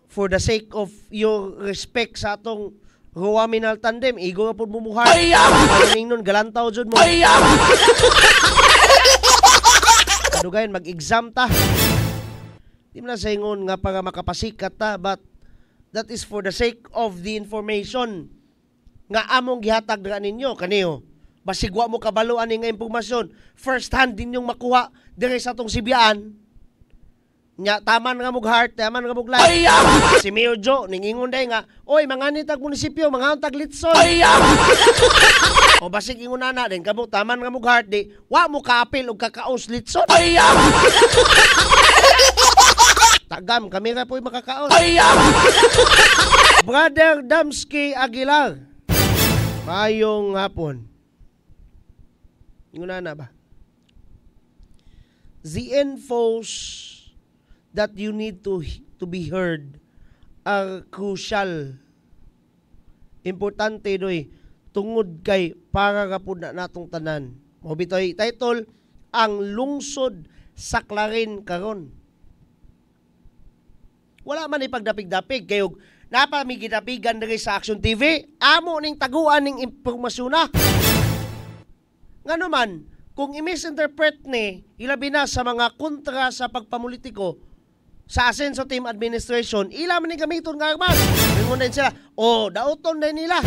for the sake of your respect sa atong Ruwaminal tandem igo nga pud mumuhay ning nun galantaw jud mo kadugayon mag-exam ta di man sa ingon nga para makapasikat ta but that is for the sake of the information nga among gihatag dira ninyo kaniyo. Basig wa mo kabaluan ni nga impormasyon. First hand din yung makuha dire sa atong Sibyaan. Nya taman nga mog heart, taman nga mog life. Si Mayor Joe ningingon day nga, oy manganit tag munisipyo, manganit tag litson. O basig ingon ana din kamo taman nga mog heart di, wa mo kaapil og kakaos litson. Tagam kami ra po'y makakaos. Brother Damski Aguilar. Mayong hapon. Ingon na ba? The infos that you need to be heard are crucial. Importante doy tungod kay para ra pud na natong tanan. Mo bitoy title ang lungsod sa Clarin karon. Wala man ipagdapig-dapig kayo napamigidapigan diri sa Action TV. Amo ning taguan ning impormasyon na. Ngano man, kung i-misinterpret ni, ilabi na sa mga kontra sa pagpamulitiko sa Asenso Team Administration, ila man ni gamiton nga armas. Mingon din sila, dauton din nila.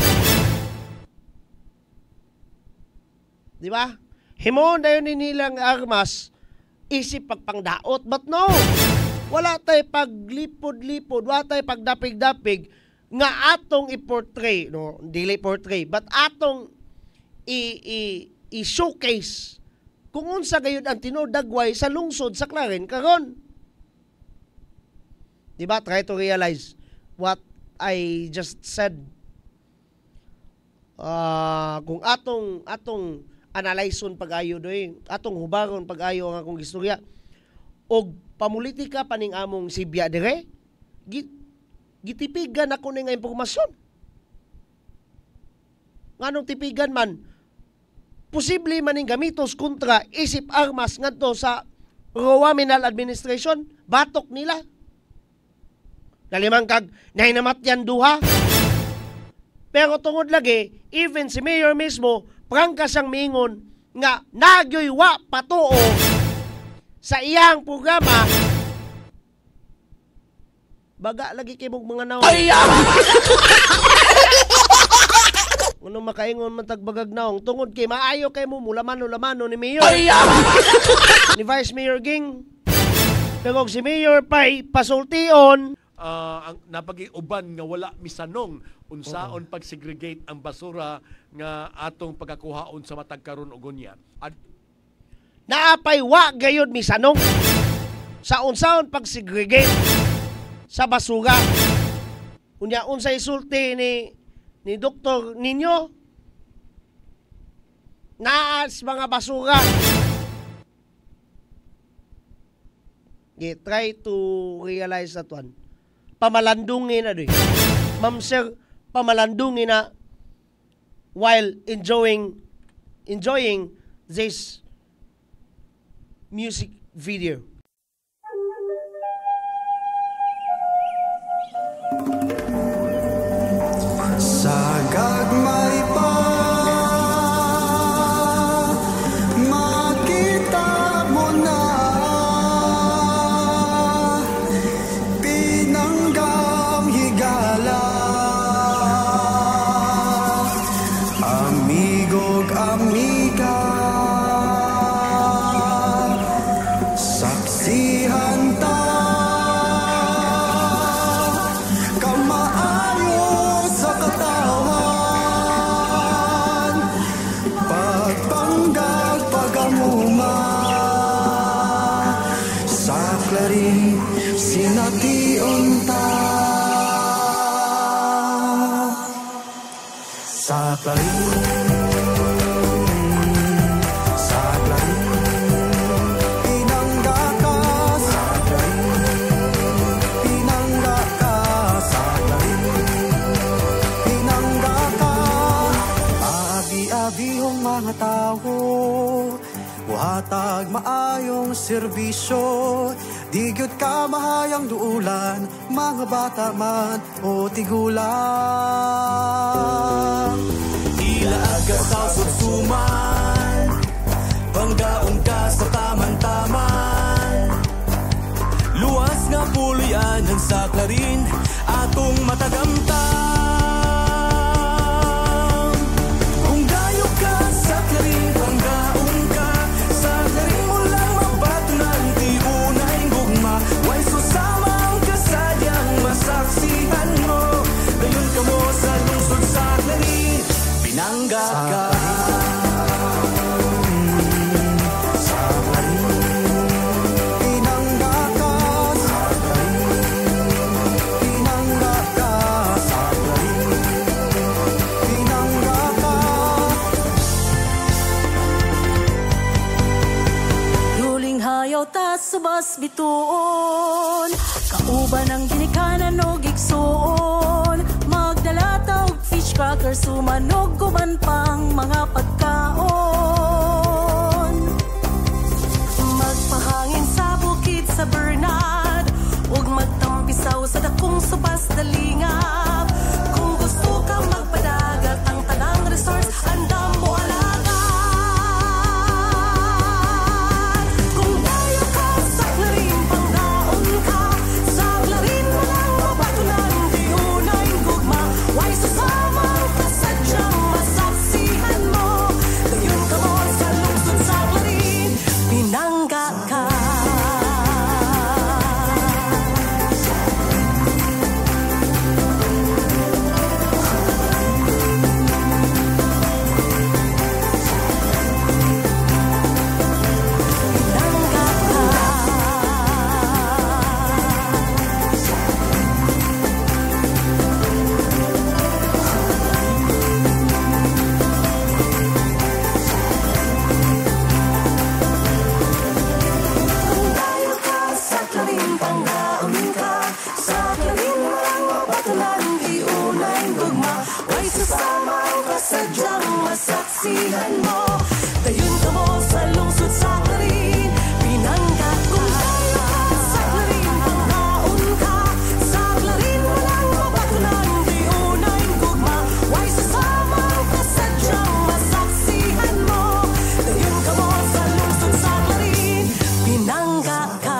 Di ba? Himon dayon ni nilang armas, isip pagpangdaot. But no, wala tay paglipod-lipod, wala tay pagdapig-dapig nga atong i-portray, no, dili portray, but atong i-showcase kung unsa gayud ang tinudagway sa lungsod sa Clarin karon. Diba? Try to realize what I just said. Kung atong analyson pag-ayo doy, atong hubaron pag-ayo ang akong istorya og pamulitika paning among Sibya dire, gitipigan ako ni nga impormasyon. Nganong tipigan man? Posible maning gamitos kontra isip armas ngadto sa Ruwaminal Administration, batok nila. Nalimang kag nahinamatyan duha. Pero tungod lagi, even si Mayor mismo, prangka siyang mingon nga nagyoy wa patuo sa iyang programa. Baga lagi kay mong mga naon. Ano makaingon man tagbagag naong tungod kay maayo kay mo lamano ni Mayor. Ni Vice Mayor Ging. Pero si Mayor pay pasultion ang napagiuban nga wala misanong unsaon pag-segregate ang basura nga atong pagakuhaon sa matag karon ug unya. Naapay wa gayud misanong sa unsaon pag-segregate sa basura. Unya unsay sulti ni Dr. Nino naas mga basura Okay, try to realize that one. Pamalandungin na doy. Ma'am sir, pamalandungin na while enjoying this music video. Sa gagmay pa makita mo na pinanggang higala, amigo'g amiga, saksihan ta kamaayo sa katawan, pagpanggag pagamuma sa klaring sination ta, sa klaring pinangga ka, sa pinangga ka, sa pinangga ka. Abi-abihong mga tao, buhatag maayong serbisyo, di gyud ka mahayang duulan, mga bata man o tigulang. Ila aga sa sugsuman, panggaon ka sa taman-taman, luwas nga pulian ng saklarin atong matagamtam. Kung gayo ka sa klarin, panggaon ka sa klarin, mo lang mabatunan ti unay gugma, way susamang kasadyang masaksihan mo, dayon ka mo sa lungsod sa klarin, pinangga ka. Pinangga ka, pinangga ka, pinangga ka. Yuling hayaw ta subas bituon, kauban ang ginikanan o gigsuon, magdala ta og fish cracker, sumanog guban pang mga pagkaon. Magpahangin sa bukid sa Bernard, ug magtampisaw sa dakong supas dalingap. Kung gusto ka magpadagat, ang tanang resorts andam mo alagaan. Kung dayo ka sa klarin, pangdaon ka sa klarin, walang mabatunan di unay gugma, way susamang kasadyang masaksihan mo, dayon ka mo sa lungsod sa klarin, pinangga ka. Sadyang masaksihan mo, dayon ka mo sa lungsod sa klarin, pinangga kung tayo ka sa klarin, pangdaon ka sa klarin, walang mabatunan di unay gugma, way susamang ka sadyang masaksihan mo, dayon ka mo sa lungsod sa klarin, pinangga ka.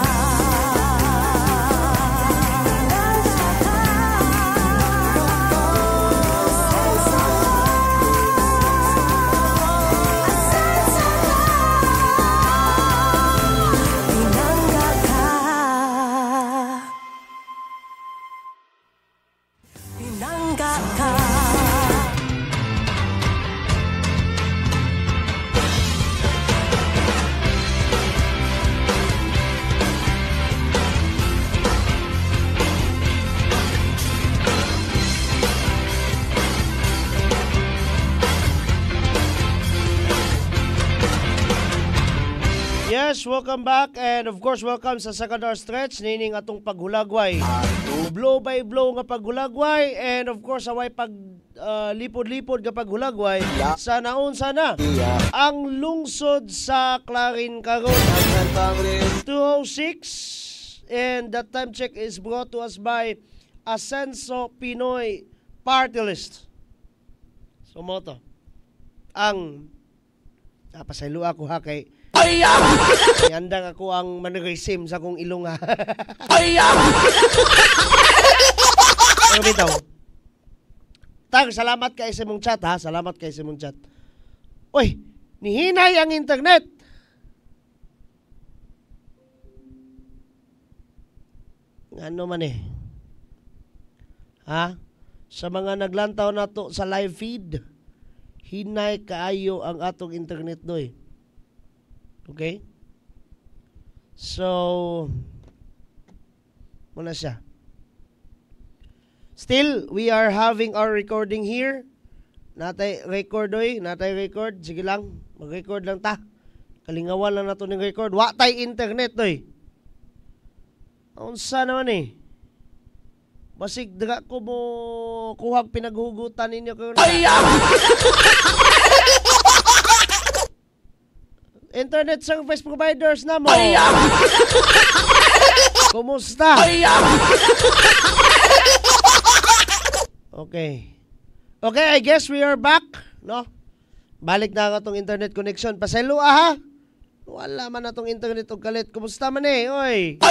Yes, welcome back and of course welcome sa second hour stretch nining atong paghulagway. Blow by blow nga paghulagway and of course away pag lipod-lipod nga paghulagway. Sa naon sana ang lungsod sa Clarin karon 206 and that time check is brought to us by Asenso Pinoy Party List. So mo to. Ang pasaylo ako ha kay Yandang ako ang manresim sa kong ilong ha. Pero bitaw. Tag, salamat kay sa mong chat ha. Salamat kay sa mong chat. Uy, nihinay ang internet. Ano man eh. Ha? Sa mga naglantaw na to sa live feed, hinay kaayo ang atong internet doy. Okay? So, muna siya. Still, we are having our recording here. Natay record oy, natay record. Sige lang, mag-record lang ta. Kalingawan lang nato ng record. Wa tay internet oy. Unsa naman eh. Basig dira ko mo kuhag pinaghugutan ninyo karon. Internet service providers na mo. Kumusta? Okay. Okay, I guess we are back, no? Balik na nga tong internet connection. Pasaylo ha? Wala man na tong internet og kalit. Kumusta man eh, oy?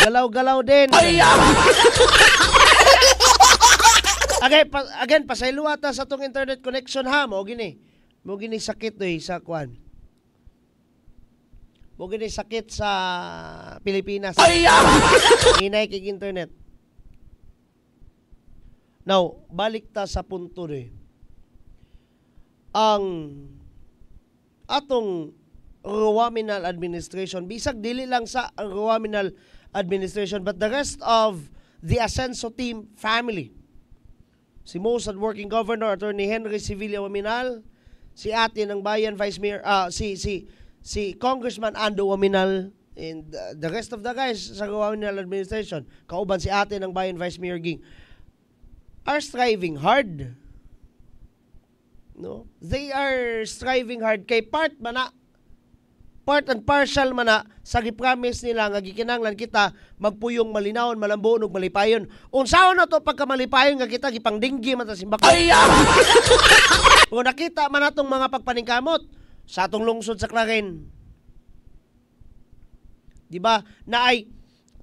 Galaw-galaw din. Okay, again, pasaylo ata sa tong internet connection ha. Mo gini sakit oy sa kwan. Mo gini sakit sa Pilipinas. Hinay kay internet. Now, balik ta sa punto ni. Ang atong Ruwaminal administration, bisag dili lang sa Ruwaminal administration but the rest of the Asenso team family. Si most working governor Attorney Henry Sevilla Waminal, si ate ng bayan Vice Mayor si Congressman Ando Waminal and the rest of the guys sa Ruwaminal administration, kauban si ate ng bayan Vice Mayor Ging, are striving hard. No? They are striving hard kay part and partial man na sa gipromise nila nga gikinahanglan kita magpuyong malinawon, malambuon ug malipayon. Unsaon na to pagka malipayon nga kita gipangdinggi man ta simbako. Kung nakita man natong mga pagpaningkamot sa atong lungsod sa Clarin. Di ba? Na ay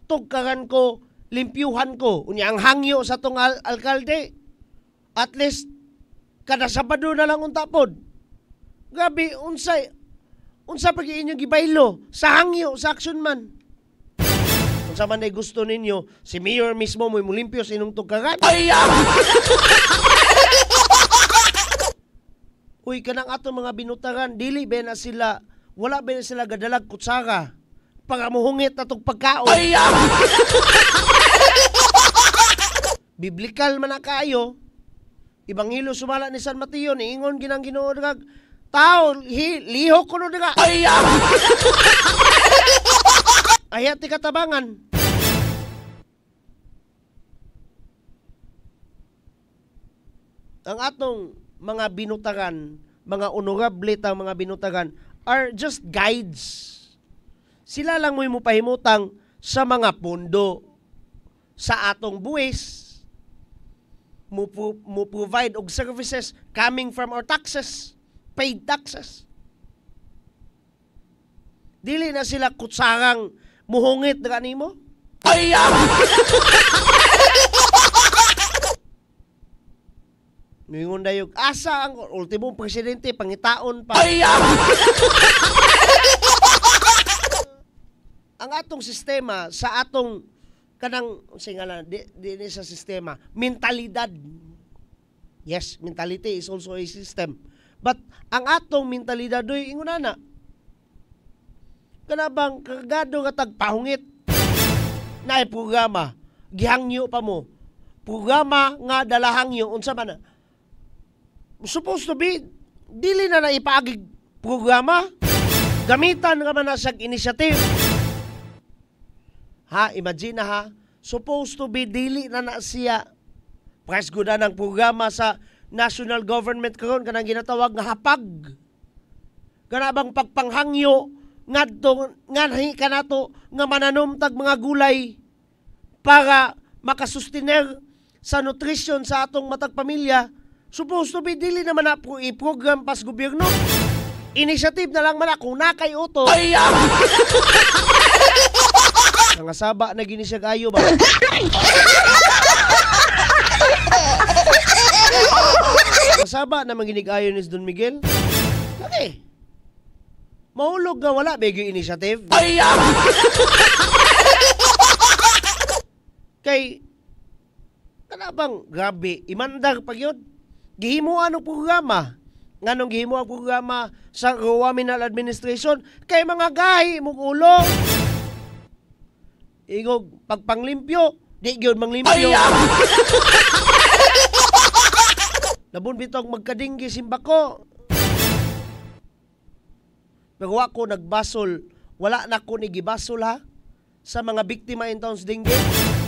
tugkaran ko, limpyuhan ko. Unya ang hangyo sa atong alkalde. At least kada Sabado na lang untapod. Grabe, unsa pag inyong gibaylo sa hangyo sa action man. Unsa man ay gusto ninyo, si Mayor mismo mo mulimpyo sa inyong tugkaran. Uy, kanang ato mga binutaran, dili ba na sila, wala ba na sila gadalag kutsara para muhungit atong pagkaon. Biblikal man na kayo, Ibanghelyo sumala ni San Mateo, niingon ginang Ginoo drag, tao, lihok ko no diga. Ayat ti katabangan. Ang atong mga binutaran, mga honorable ta mga binutaran are just guides. Sila lang mo pahimutang sa mga pondo sa atong buwis mo provide og services coming from our taxes, paid taxes. Dili na sila kutsarang muhungit na kanimo. Mingon dayog asa ang ultimong presidente pangitaon pa. Ang atong sistema sa atong kanang singala di sa sistema, mentalidad. Yes, mentality is also a system. But ang atong mentalidad doy ingon na kanabang kagado nga tagpahungit na ay programa gihangyo pa mo. Programa nga dalahangyo unsa man supposed to be dili na ipaagig programa. Gamitan naman na siyang initiative. Ha, imagine na ha, supposed to be dili na siya. Price good na ng programa sa national government karon kanang ginatawag nga hapag. Kanabang pagpanghangyo ngadto nganhi kanato nga mananumtag mga gulay para makasustener sa nutrition sa atong matag pamilya. Supposed to be dili naman na i-program pas gobyerno. Initiative na lang man kung nakay uto. Nga saba na gini siya kayo ba? Saba na manginig-ayo ni Don Miguel. Okay. Mahulog nga wala begyo initiative. Kay kanabang grabe imandar pag yun. Gihimuan ang programa. Nganong gihimo ang programa sa Roaminal Administration kay mga gahi mong ulo. Igog pagpanglimpyo, di gyud manglimpyo. Labon bitong magkadinggi simbako. Pero ako nagbasol, wala na ko ni gibasol ha sa mga biktima in towns dinggi.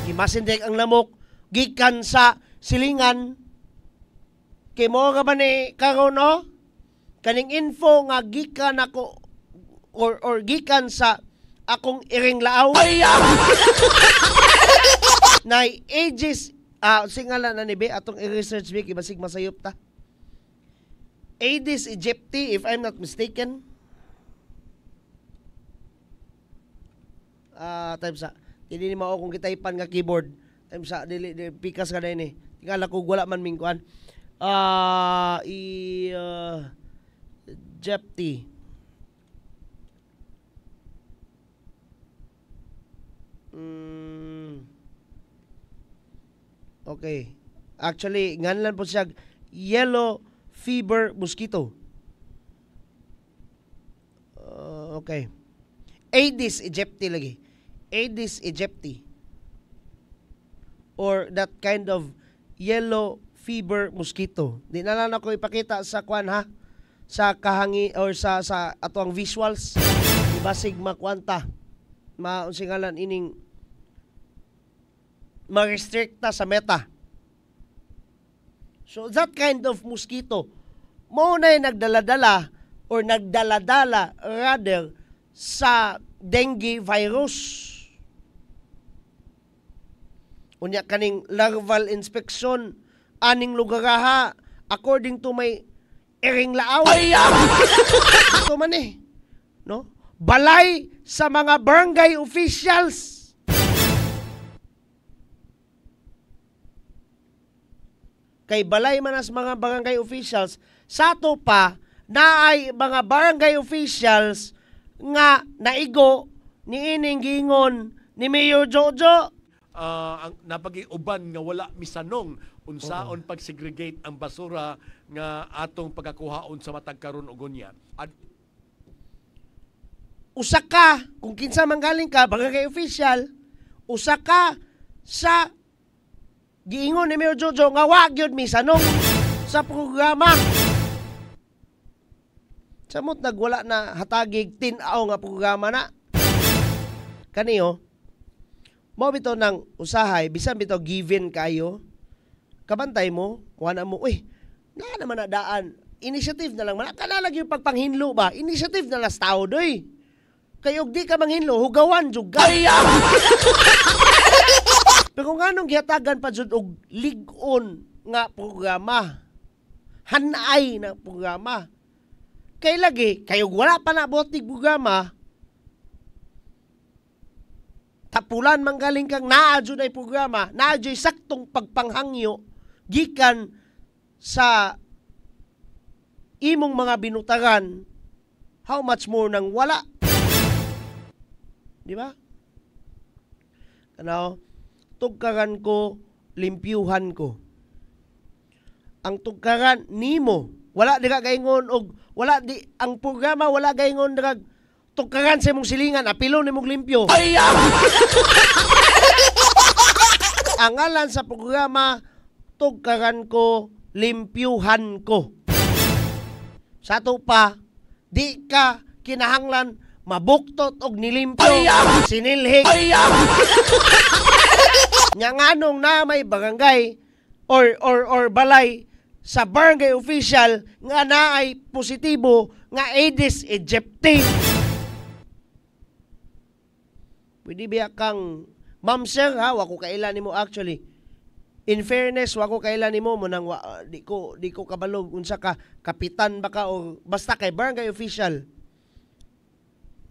Imasindek ang lamok gikan sa silingan. Kay mo nga ba ni karon no? Kaning info nga gikan ako or gikan sa akong iring laaw. Na ages singala na ni be atong i-research be kibasig masayop ta. Aedes aegypti if I'm not mistaken. Time sa dili ni mao kung gitaypan nga keyboard. Time sa dili pikas ka na ini. Tingala ko wala man mingkuan. Aegypti. Okay. Actually, nganlan po siya yellow fever mosquito. Okay. Aedes aegypti lagi. Aedes aegypti. Or that kind of yellow fever mosquito. Di na lang ako ipakita sa kwan ha. Sa kahangi or sa ato ang visuals. Ibasig makwanta. Maunsingalan ining ma-restricta sa meta. So that kind of mosquito mo na nagdaladala or nagdaladala rather sa dengue virus. Unya kaning larval inspection aning lugar ha according to may iring laaw. Ito man no? Balay sa mga barangay officials. Kay balay man as mga barangay officials, sato pa na ay mga barangay officials nga naigo ni ining gingon ni Mayor Jojo. Ang napag-iuban nga wala misanong unsaon pag-segregate ang basura nga atong pagkakuhaon sa matag karon ug unya. Usa ka kung kinsa manggaling ka barangay official, usa ka sa giingon ni Mayor Jojo nga wag yun misanong sa programa. Samot nagwala na hatagig tin-aw nga programa na. Kaniyo, mo bitaw ng usahay, bisan bitaw given kayo, kabantay mo, kuha mo, uy, na naman na daan. Initiative na lang man. Kanalag yung pagpanghinlo ba? Initiative na las tao doy. Kayog di ka manghinlo, hugawan, juga. Pero kung anong gihatagan pa dyan og ligon nga programa, hanay na programa, kay lagi, kayo wala pa na botig programa, tapulan manggaling kang naadyo na programa, naadyo saktong pagpanghangyo, gikan sa imong mga binutaran, how much more nang wala? Di ba? Ano? Tugkaran ko, limpyuhan ko. Ang tugkaran nimo, wala di ka gaingon og wala di ang programa wala gaingon drag tugkaran sa imong silingan, apilo nimong limpyo. Ang ngalan sa programa, tugkaran ko, limpyuhan ko. Sa to pa, di ka kinahanglan mabuktot og nilimpyo, sinilhig. Nya nganong na may barangay or balay sa barangay official nga naay positibo nga Aedes aegypti. Pwede biya kang ma'am sir ha, wako kailan nimo actually. In fairness, wako kailan nimo mo nang di ko kabalog unsa ka kapitan baka o basta kay barangay official.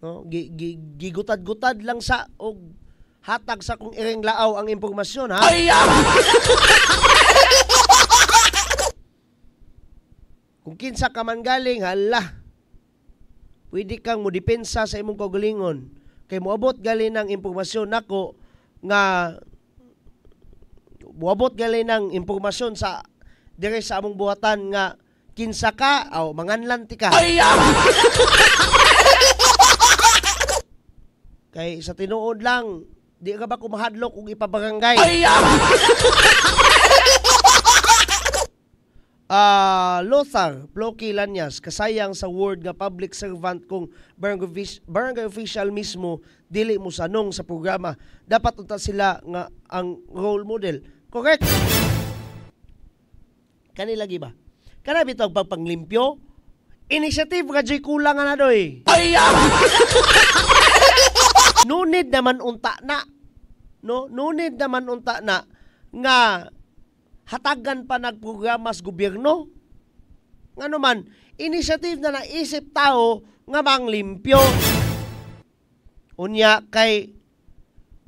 No, gigutad-gutad lang sa og hatag sa kung iring laaw ang impormasyon ha. Kung kinsa ka man galing, hala, pwede kang modepensa sa imong kaugalingon. Kay moabot galing ng impormasyon nako nga moabot galing ng impormasyon sa dire sa among buhatan nga kinsa ka o manganlan ti ka. Kay sa tinuod lang, di ka ba kumahadlok og ipabarangay? Lothar Ploki Lanyas, kasayang sa word nga public servant kung barangay official mismo dili mo sanong sa programa. Dapat unta sila nga ang role model. Correct? Kanila gi ba? Kana bitaw pagpanglimpyo? Initiative ka jay kulang na doy. Nunid naman unta na. No, nunid naman unta na nga hatagan pa nagprograma sa gobyerno. Nga naman, initiative na naisip tao nga manglimpyo. Unya kay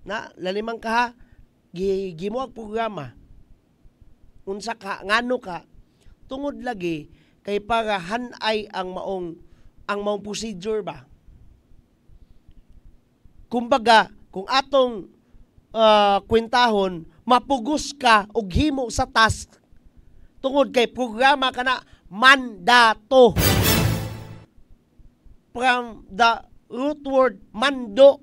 na lalimang ka ha, gimo ang programa. Unsa ka, ngano ka, tungod lagi kay para hanay ang maong procedure ba. Kumbaga, kung atong kwentahon, mapugos ka og himo sa task tungod kay programa kana mandato. From the root word mando,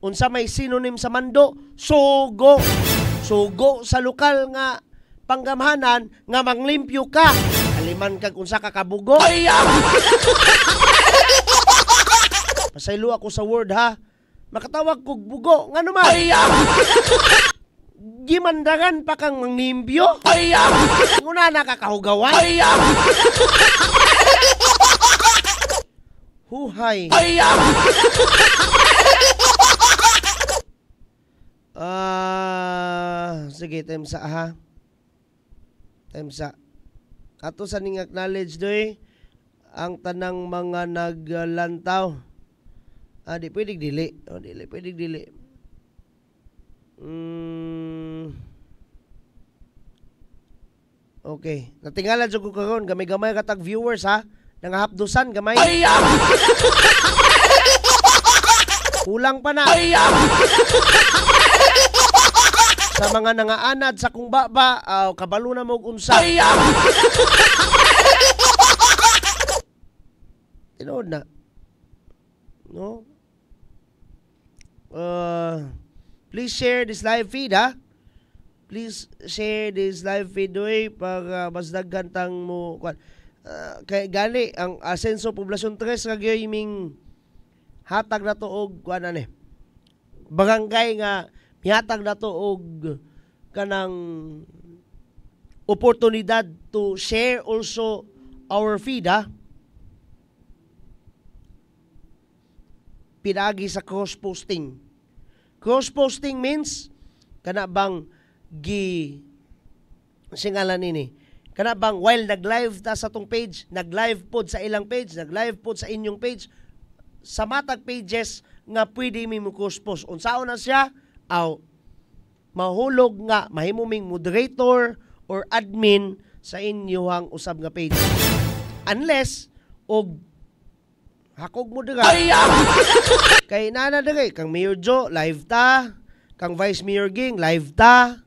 unsa may synonym sa mando? Sugo. Sugo sa lokal nga panggamhanan nga manglimpyo ka. Aliman kag unsa ka kabugo. Pasaylo ako sa word ha. Makatawag kog bugo ngano man. Gimandaran pa kang manglimpyo. Nguna nakakahugawan. Huhay. Sige, temsa ha. Temsa. Ato sa ning acknowledge doy ang tanang mga naglantaw. Di pwedeng dili. Dili pwedeng dili. Okay. Natingala jud ko karon gamay-gamay katag viewers ha. Nangahapdusan gamay. Kulang pa na. Sa mga nangaanad sa kung baba, kabalo na mo unsa. Tinood na. No? Please share this live feed ha. Please share this live feed doy para mas daghan tang mo kay gali ang Asenso Poblasyon 3 kagayiming hatag na to og kuan ani. Barangay nga mihatag na to og kanang oportunidad to share also our feed ha. Pinagi sa cross-posting. Cross-posting means kana bang singalan nini. Kana bang while nag-live ta sa tong page, nag-live pod sa ilang page, nag-live pod sa inyong page, sa matag pages nga pwede mi mo cross-post. Unsaon na siya? Mahulog nga mahimo ming moderator or admin sa inyong usab nga page. Unless og hakog mo dira. Kay nana dira kang Mayor Joe live ta, kang Vice Mayor Ging live ta.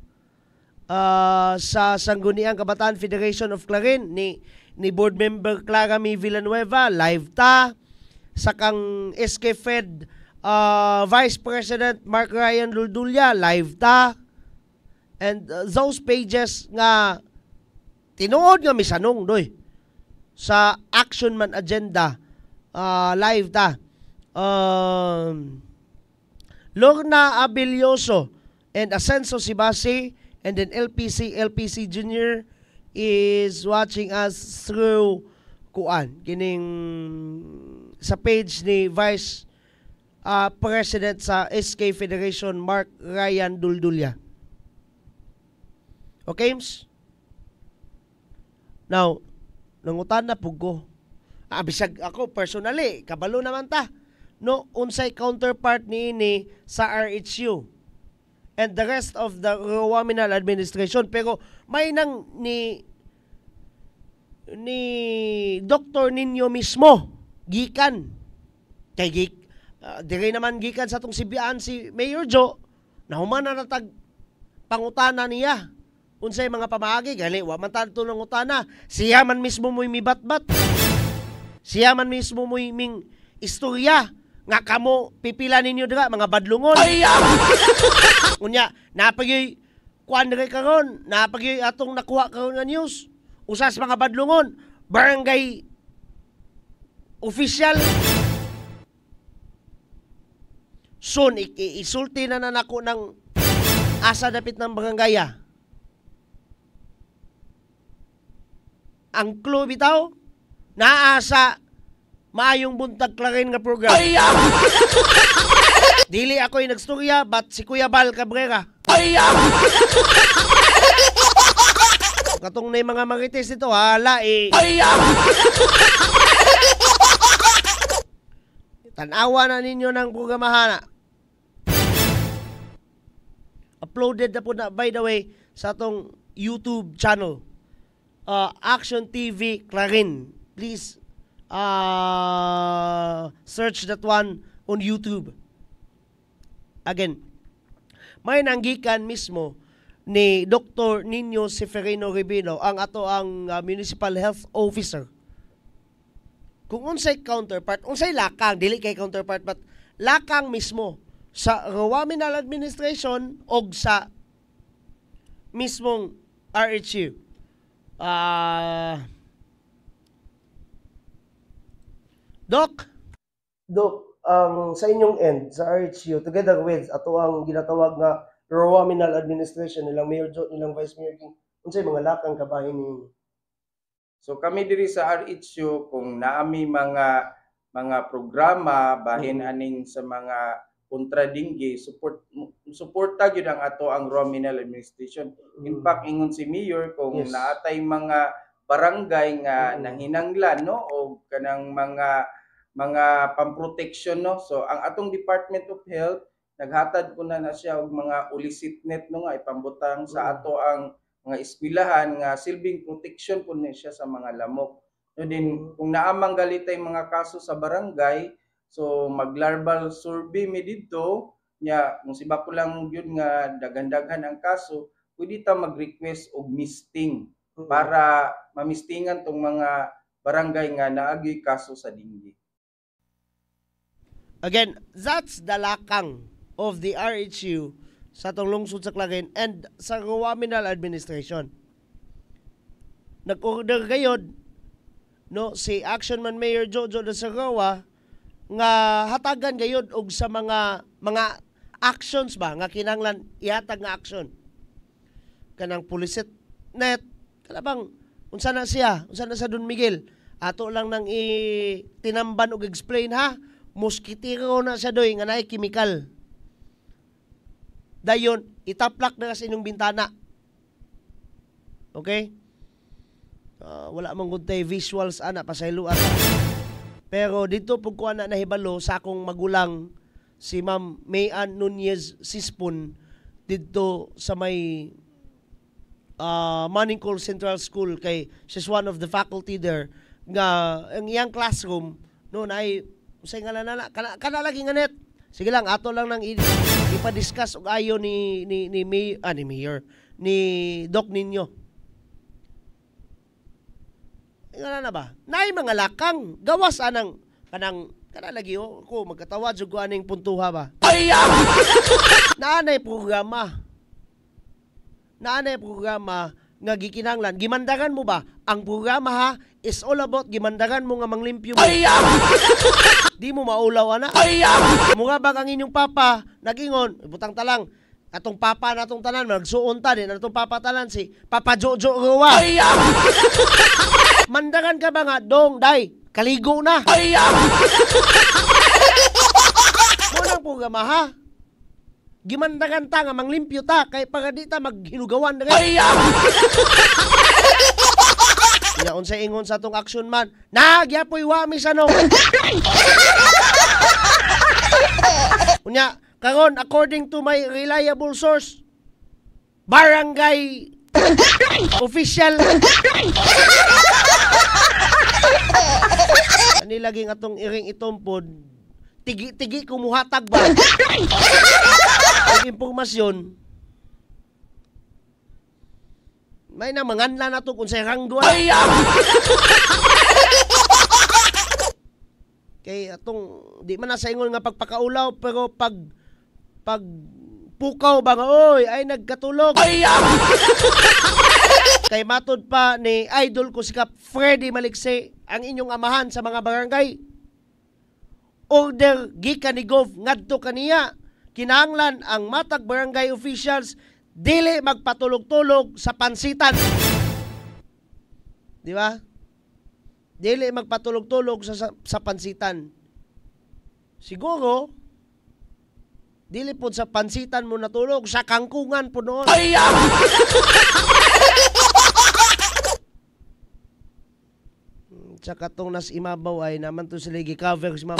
Sa Sangguniang Kabataan Federation of Clarin ni board member Clara Mi Villanueva live ta. Sa kang SK Fed Vice President Mark Ryan Duldulia live ta. And those pages nga tinuod nga misanong doy sa action man agenda live ta. Lorna Abilioso and Ascenso Sibasi, and then LPC Junior is watching us through kining sa page ni Vice President sa SK Federation, Mark Ryan Duldulya. Okay, Ms? Now, nangutan na pugo. Bisag ako personally, kabalo naman ta. No, unsay counterpart ni sa RHU and the rest of the Rowaminal administration, pero may nang ni Dr. Ninyo mismo gikan kay dire naman gikan sa tong sibiyaan si Mayor Joe na human na natag pangutana niya unsay mga pamaagi gali wa man tanto ng utana, siya man mismo mo'y mibatbat, siya man mismo mo'y ming istorya nga kamo pipila ninyo dira mga badlungon. Unya napagyoy kuan dire karon, napagyoy atong nakuha karon nga news, usas mga badlungon barangay official. Soon isulti na nako ng asa dapit ng barangaya. Ang clue bitaw naasa maayong buntag klarin nga program. Dili ako'y nagstorya, but si Kuya Bal Cabrera. Katong na mga marites ito, hala tanawa na ninyo ng programahan. Uploaded na po na, by the way, sa atong YouTube channel. Action TV Clarin. Please, search that one on YouTube. Again, may nanggikan mismo ni Dr. Nino Seferino Ribino, ang Municipal Health Officer. Kung unsay counterpart, unsay lakang, dili kay counterpart, but lakang mismo sa Rowaminal Administration o sa mismong RHU. Doc, sa inyong end, sa RHU, together with ato ang ginatawag nga Rowaminal Administration, nilang Mayor Joe, nilang Vice Mayor King, unsay mga lakang kabahin ninyo? So kami diri sa RHU, kung naami mga programa bahin aning sa mga kontradinggi, suporta gyud ang ato ang Rowaminal Administration. In fact, ingon si Mayor kung naatay mga barangay nga nahinanglan, no, o kanang mga pamprotection, no. So ang atong Department of Health naghatad ko na siya og mga ulisit net, no, nga ipambutang sa ato ang mga eskwelahan nga silbing protection po niya sa mga lamok. No, din kung naamang galitay mga kaso sa barangay, so mag-larval survey mi didto nya kung siba ko lang yun nga daghan-daghan ang kaso, pwede ta mag-request og misting para mamistingan tong mga barangay nga naagi kaso sa dinggi. Again, that's the lakang of the RHU sa atong lungsod sa Clarin and sa Rowaminal Administration. Nag-order gayod, no, si Action Man Mayor Jojo de Sagawa nga hatagan gayod og sa mga actions ba nga kinahanglan ihatag nga action. Kanang pulisit net, kalabang unsa na siya, unsa na sa Don Miguel, ato lang nang tinamban og explain ha, moskitero na siya doy nga naay chemical. Dayon itaplak na sa inyong bintana. Okay? Wala man gud tay visuals ana pasayloan. Pero dito pug ko ana nahibalo sa akong magulang si Ma'am Mayan Nunez Sispon dito sa may Maningkol Central School, kay she's one of the faculty there nga ang iyang classroom no nay usay ngalan kana lagi nga net. Sige lang, ato lang nang ipa-discuss og ayo ni Mayor ni Doc Nino. Ngana na ba? Nay mga lakang gawas anang kanang lagi ko magkatawa jud ko aning puntuha ba. Naanay programa nga gikinahanglan. Gimandagan mo ba ang programa ha is all about gimandagan mo nga manglimpyo mo. Di mo maulaw ana. Mga bag ang inyong papa nagingon butang talang atong papa natong tanan magsuon ta din atong papa tanan si Papa Jojo Roa. Mandagan ka ba nga dong day kaligo na. Mo nang programa ha. Gimandagan ta nga manglimpyo ta kay pagadi ta maghinugawan na ya unsay ingon sa atong action man nagyapoy wa mi sanong unya karon according to my reliable source barangay official ani laging atong iring itompod tigi kumuhatag ba ang impormasyon may na manganla na to kung sa ranggo kay atong di man nasa ingon nga pagpakaulaw pero pag pukaw ba nga oy ay nagkatulog kay matod pa ni idol ko si Kap Freddy Malikse ang inyong amahan sa mga barangay order gikan ni Gov ngadto kaniya kinahanglan ang matag barangay officials dili magpatulog-tulog sa pansitan. Di ba? Dili magpatulog-tulog sa pansitan. Siguro dili pod sa pansitan mo natulog sa kangkungan po noon. Sa katong nas imabaw ay naman to sila gi-cover si mama.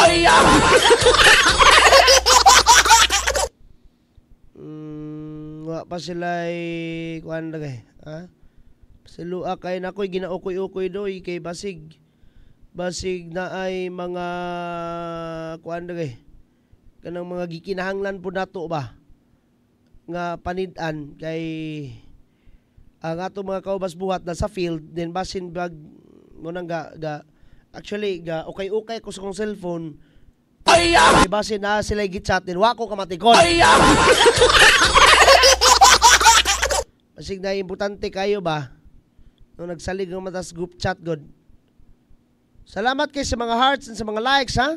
Wa pa sila kuan lagay, ha? Silua kay nakoy ginaukoy-ukoy doy kay basig na ay mga kuan lagay. Kanang mga gikinahanglan po nato ba nga panid-an kay ang ato mga kaubas buhat na sa field then basin bag mo nang actually okay ko sa kong cellphone base na sila gichat din wa ko kamatikon basig na importante kayo ba nung nagsalig ng matas group chat god salamat kay sa mga hearts and sa mga likes ha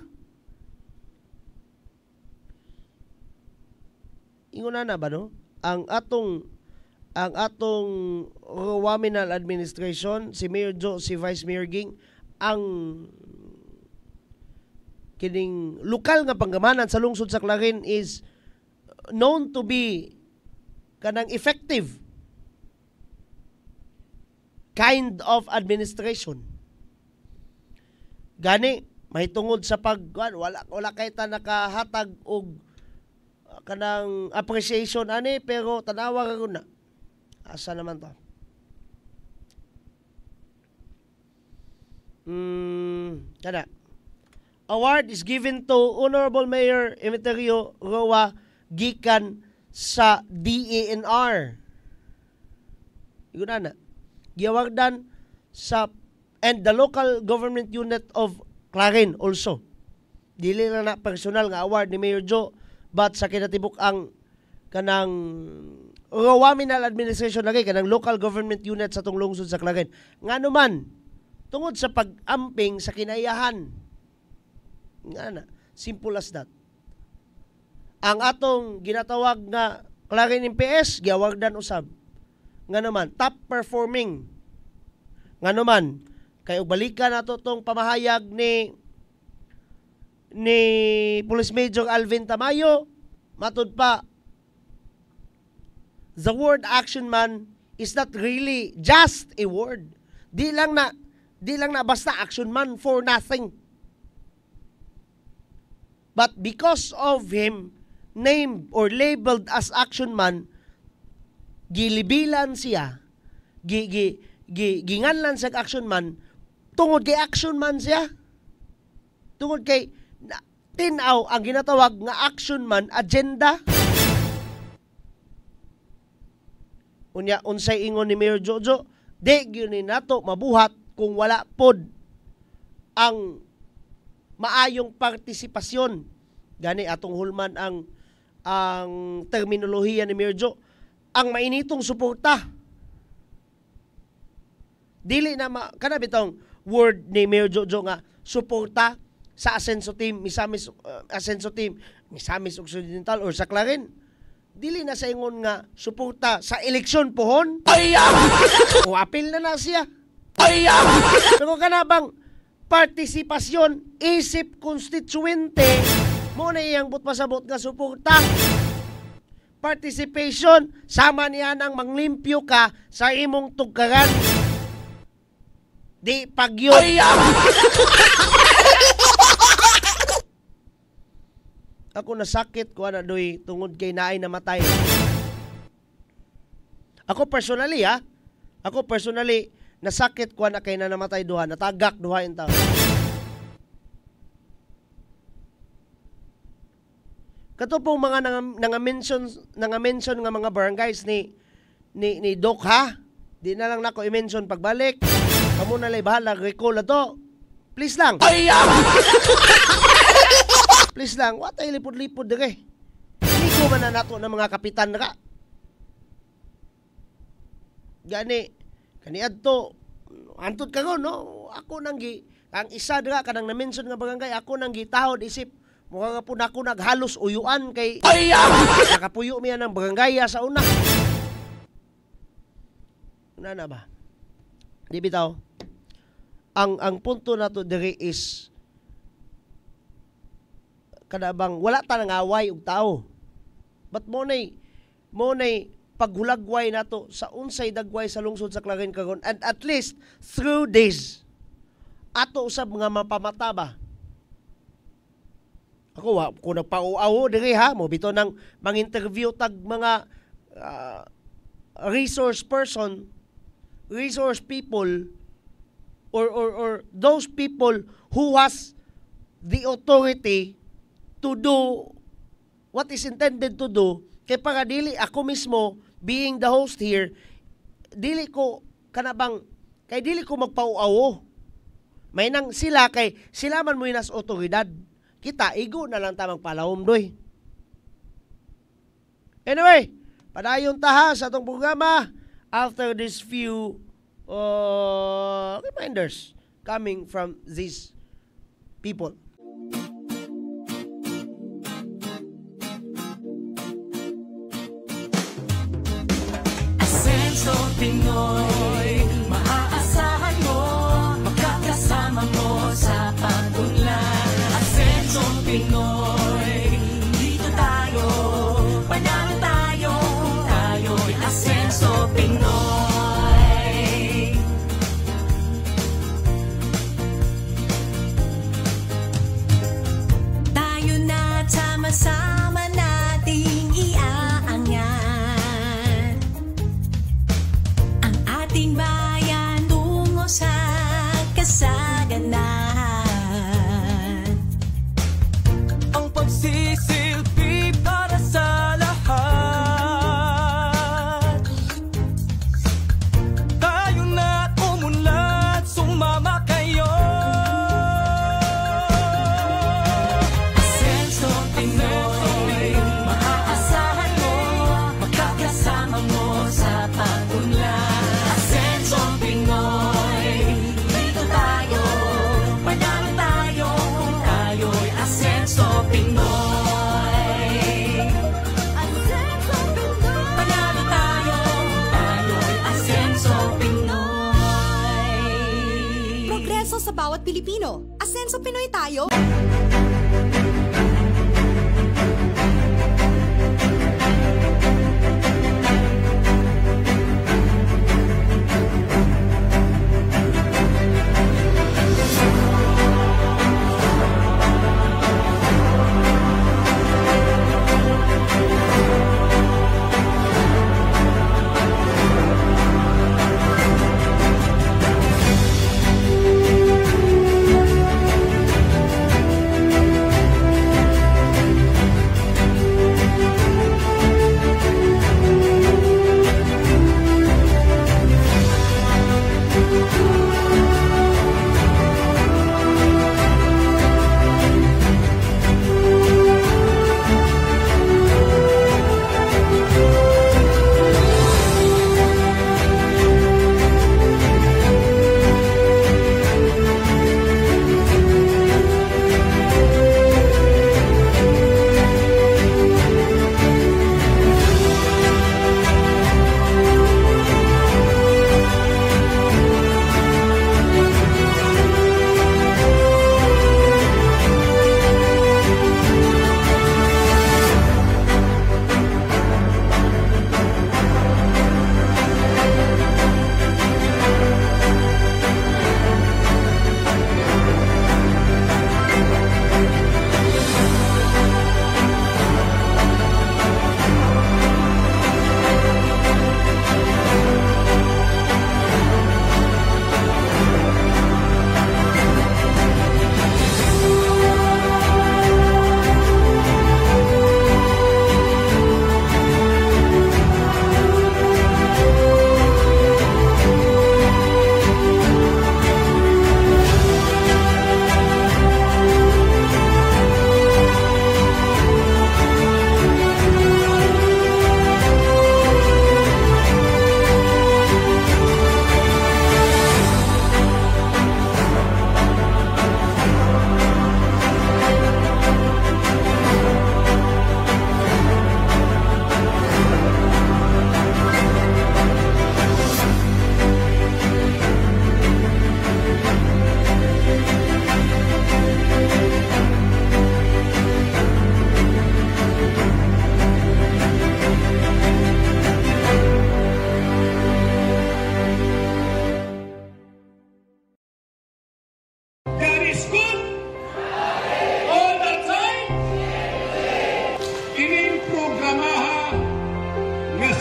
inguna na ba no ang atong Waminal administration, si Mayor Joe, si Vice Mayor Ging, ang kining lokal nga panggamanan sa lungsod sa Clarin is known to be kanang effective kind of administration. Gani, may tungod sa wala kay ta nakahatag og kanang appreciation ani pero tanawa ra na. Asa naman to? Kada. Award is given to Honorable Mayor Emeterio Roa gikan sa DANR. Iguna na. Giawardan sa and the local government unit of Clarin also. Dili na personal nga award ni Mayor Joe but sa kinatibuk ang kanang Waminal administration lagi kanang local government unit sa tong lungsod sa Clarin. Ngano man tungod sa pag-amping sa kinaiyahan. Ngana, simple as that. Ang atong ginatawag nga Clarin MPS giawardan usab. Ngano man top performing. Ngano man kay balikan nato tong pamahayag ni Police Major Alvin Tamayo matud pa the word action man is not really just a word. Di lang na basta action man for nothing. But because of him named or labeled as action man, gilibilan siya, ginganlan sa action man, tungod kay action man siya. Tungod kay tinaw ang ginatawag nga action man agenda. Unya unsay ingon ni Mayor Jojo, di gyud ni nato mabuhat kung wala pod ang maayong partisipasyon. Gani atong hulman ang terminolohiya ni Mayor Jo, ang mainitong suporta dili na kana bitong word ni Mayor Jojo nga suporta sa Asenso team, Misamis Occidental or sa Clarin. Dili na sa ingon nga suporta sa eleksyon pohon. O apil na siya. Pero kana bang partisipasyon isip konstituente mo na iyang pasabot nga suporta. Participation sama niya nang manglimpyo ka sa imong tugkaran. Di pagyon. Ako nasakit ko na doy tungod kay naay namatay. Ako personally nasakit ko na kay na namatay duha, natagak duha in taon. Kato pong mga nanga-mention nga mga barangays ni Doc ha. Di na lang nako i-mention pagbalik. Kamo na lay bahala recall ato. Please lang. Please lang, wa tay lipod-lipod dire. Hindi ko man na nato ng mga kapitan ra. Gani adto antud karon no. Ako nang ang isa dira kanang na-mention nga barangay ako nang gitahod isip mukha nga po na ako naghalos uyuan kay nakapuyo miya ng barangaya sa una. Una na ba? Di bitaw. Ang punto na to diri is kada bang wala ta nang away og tao. But mo nay paghulagway nato sa unsay dagway sa lungsod sa Clarin karon, and at least through this ato usab mga mapamata ba. Ako kung nagpauaw diri ha, mo bito nang mang-interview tag mga resource people or those people who has the authority to do what is intended to do. Kay para dili ako mismo being the host here, dili ko kanabang kay dili ko magpauaw. May nang sila kay sila man mo nas otoridad. Kita igo na lang ta magpalawom doy. Anyway, padayon ta ha sa atong programa after this few reminders coming from these people. Asenso Pinoy, maaasahan mo, makakasama mo sa pag-unlad. Asenso Pinoy, dito tayo, panalo tayo, tayo'y Asenso Pinoy. Tayo na sama-sama nating iaangat ang ating bayan tungo sa kasaganahan. Ang pagsisilbi para sa lahat. Tayo na umunlad, sumama kayo. Asenso Pinoy, maaasahan mo, makakasama mo sa pag-unlad. Asenso Pinoy, dito tayo, panalo tayo, tayo'y Asenso Pinoy. Asenso Pinoy, panalo tayo, tayo'y Asenso Pinoy. Progreso sa bawat Pilipino. Asenso Pinoy tayo.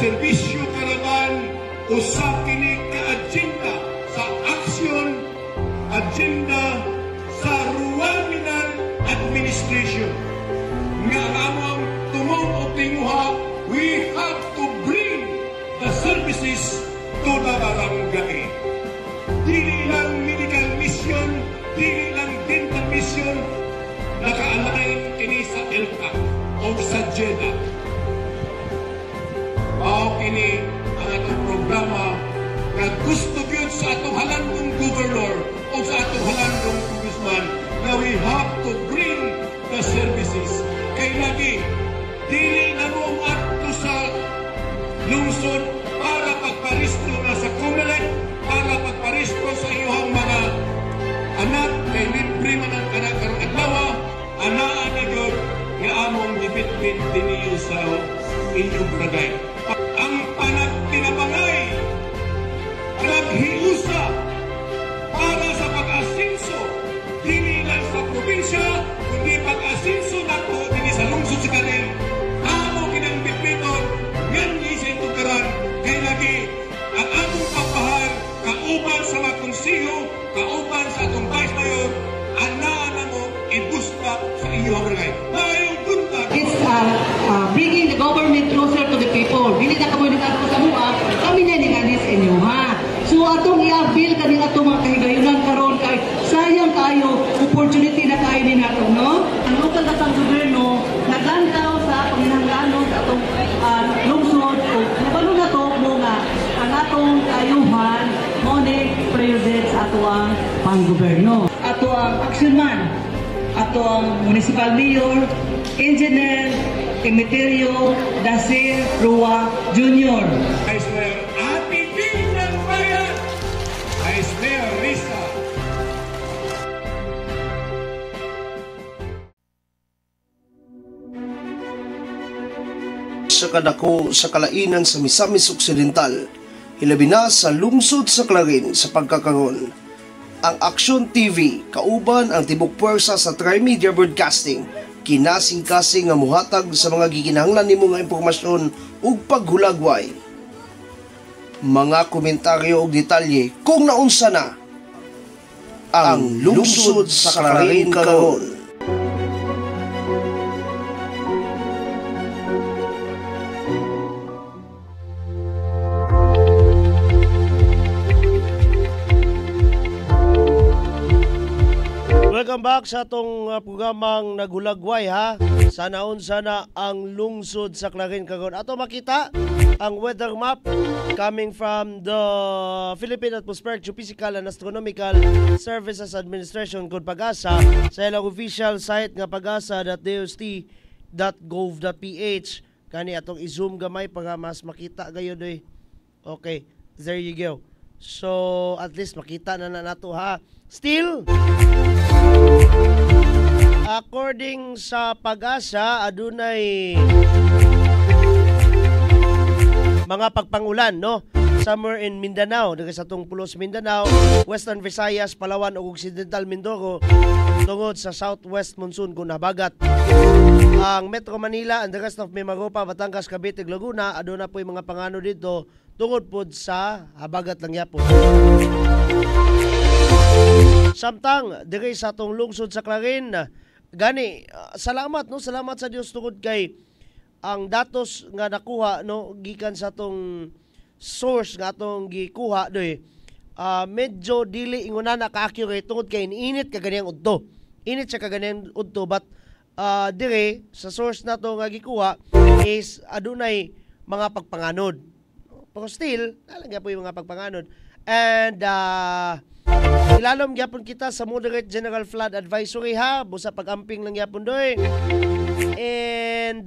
serbisyo karaban usa kini ka agenda sa aksyon agenda sa Rural Minan Administration nga among tumong o tinguha, we have to bring the services to the barangay. Dili lang medical mission, dili lang dental mission, nakaalay kini sa ELCA o sa JEDA. Mao kini ang atong programa na gusto gyud sa atong halandong governor o sa atong halandong congressman na we have to bring the services. Kay lagi, dili na mo ato sa lungsod para pagparisto na sa COMELEC, para pagparisto sa iyong mga anak, kay libre man ang anak karong adlaw, anaan na yun nga among gibitbit diniyo sa inyong barangay. Ang pinapangay, naghiusa para sa pag-asinso, dili lang sa probinsya, kundi pag-asinso na po dili sa lungsod sa Karen. Amo kinang bitbiton, nganyi sa itong karan, kay lagi, ang among pagpahal, kauban sa mga konsiyo, kauban sa atong vice mayor, anaan na mo ibusta sa iyong barangay. Mayong buntag. It's bringing the government closer to the people. Dili na komunidad ko sa mua, kami na ni inyo ha. So atong i-avail kaning atong mga kahigayunan karon kay sayang kayo opportunity na kayo din nato, no? Ang lokal katang gobyerno naglantaw sa panginahanglanon sa atong lungsod o nabalo na to mo nga ang atong kayuhan mo ni priority sa atong panggobyerno. Ato ang action man, ato ang municipal mayor, engineer Emeterio Dacer Rua Jr. Vice Mayor Ati Ping ng Bayan, Vice Mayor Risa. Sa kadako sa kalainan sa Misamis Occidental, hilabi na sa lungsod sa Clarin sa pagkakaroon. Ang Aksyon TV, kauban ang tibok puwersa sa Trimedia Broadcasting, kinasing-kasing nga muhatag sa mga gikinahanglan nimo nga impormasyon ug paghulagway. Mga komentaryo ug detalye kung naunsa na ang lungsod sa Clarin karon. Welcome back sa atong programang Naghulagway ha. Sana sana ang lungsod sa Clarin karon. Ato makita ang weather map coming from the Philippine Atmospheric Geophysical and Astronomical Services Administration kung Pag-asa sa ilang official site nga pagasa.dost.gov.ph. Kani atong i-zoom gamay para mas makita gayud eh. Okay, there you go. So at least makita na nato ha. Still, according sa Pag-asa, adunay mga pagpangulan, no? Somewhere in Mindanao, dito sa atong pulos Mindanao, Western Visayas, Palawan ug Occidental Mindoro tungod sa southwest monsoon kung nabagat. Ang Metro Manila and the rest of Mimaropa, Batangas, Cavite, Laguna, aduna po yung mga pangano dito tungod po sa habagat lang yapon. Samtang diri sa atong lungsod sa Clarin, gani salamat no, salamat sa Dios tungod kay ang datos nga nakuha no gikan sa atong source nga atong gikuha doy medyo dili inguna na ka-accurate tungod kay init ka ganiyang udto. Init siya ka ganiyang udto but dire sa source nato nga gikuha is adunay mga pagpanganod. Pero still, nalagyan po yung mga pagpanganod. And ilalom gyapon kita sa moderate general flood advisory ha, busa pag-amping lang gyapon doy. And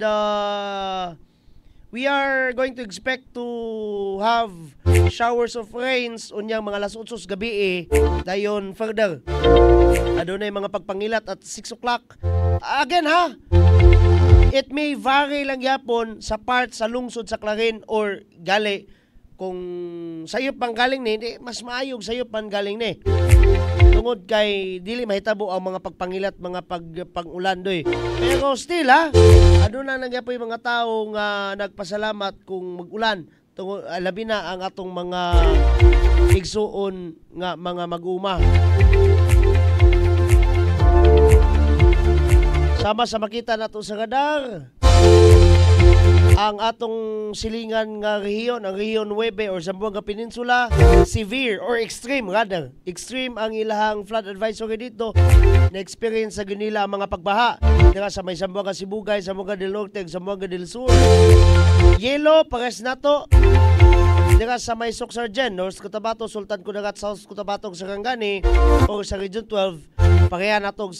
we are going to expect to have showers of rains unyang mga alas 8 gabi dayon further. Adunay mga pagpangilat at 6 o'clock. Again ha, it may vary lang gyapon sa part sa lungsod sa Clarin or gali. Kung sayop pang galing ni, mas maayog sayop pang galing ni. tungod kay dili mahitabo ang mga pagpangilat, mga pag-ulan doy. Pero still aduna na gyapon yung mga tao nga nagpasalamat kung mag-ulan. Tungod labi na ang atong mga igsuon nga mga mag-uma. Sama sa makita nato sa radar ang atong silingan nga rehiyon, ang rehiyon 9 or Zamboanga Peninsula, severe or extreme rather. Extreme ang ilahang flood advisory dito. Na-experience sa nila ang mga pagbaha. Dira sa may Zamboanga Sibugay, Zamboanga del Norte, Zamboanga del Sur. Yellow, pares nato. Dira sa may Socsargen, North Cotabato, Sultan Kudarat, South Cotabato, Sarangani, o sa Region 12, pareha natong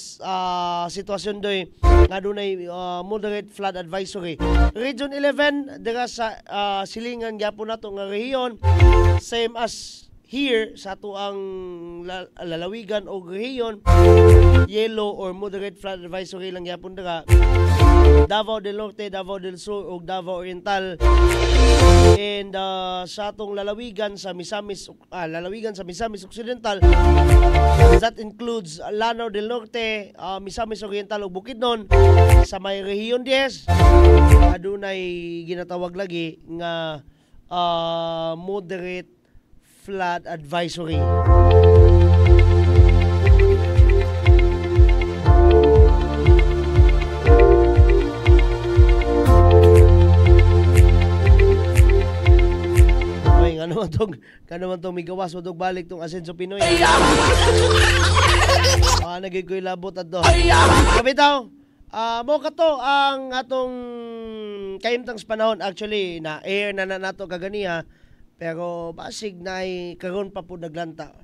sitwasyon doy nga dunay moderate flood advisory. Region 11, dira sa silingan gyapon nato nga rehiyon, same as here sa ato ang lalawigan o rehiyon, yellow or moderate flood advisory lang gyapon dira. Davao del Norte, Davao del Sur ug Davao Oriental. And sa atong lalawigan sa Misamis Occidental, that includes Lanao del Norte, Misamis Oriental ug Bukidnon. Sa may rehiyon 10 adunay ginatawag lagi nga moderate flood advisory. Kano man tong migawas mo balik tong Asenso Pinoy. Nagikoy labot adto. Kabitaw, mo kato ang atong kaimtang panahon, actually na air na nato kaganiya, pero basig na karon pa po naglanta.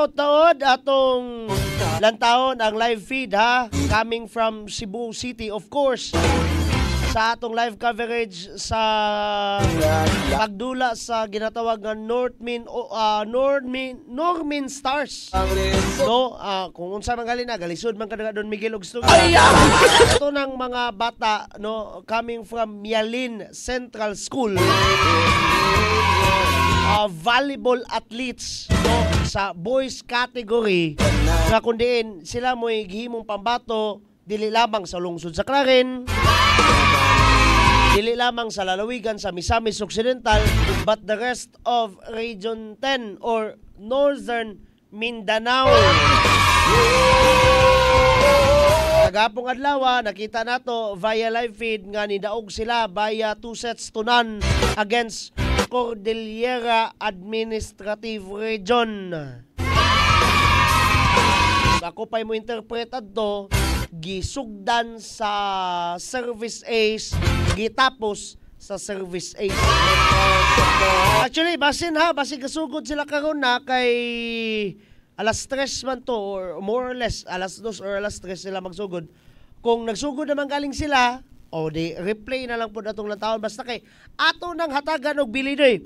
Taod atong lantahon ang live feed coming from Cebu City, of course, sa atong live coverage sa pagdula sa ginatawag nga Normin Stars, no? Kung unsa man gali na galisod man kada Don Miguel og Stug. Ito ng mga bata, no, coming from Mialin Central School, volleyball athletes, no, sa boys category, nga kundiin sila mo'y gihimong pambato dili lamang sa lungsod sa Clarin, dili lamang sa lalawigan sa Misamis Occidental, but the rest of Region 10 or Northern Mindanao. Kagapong adlaw nakita nato via live feed nga nidaog sila via 2 sets to none against Cordillera Administrative Region. Ako pa'y mo interpret adto, gisugdan sa Service Ace, gitapos sa Service Ace. Actually, basin kasugod sila karon na kay alas 3 man to, or more or less alas 2 or alas 3 sila magsugod. Kung nagsugod naman galing sila, di replay na lang po natong lantahon, basta kay ato nang hatagan og bilidoy.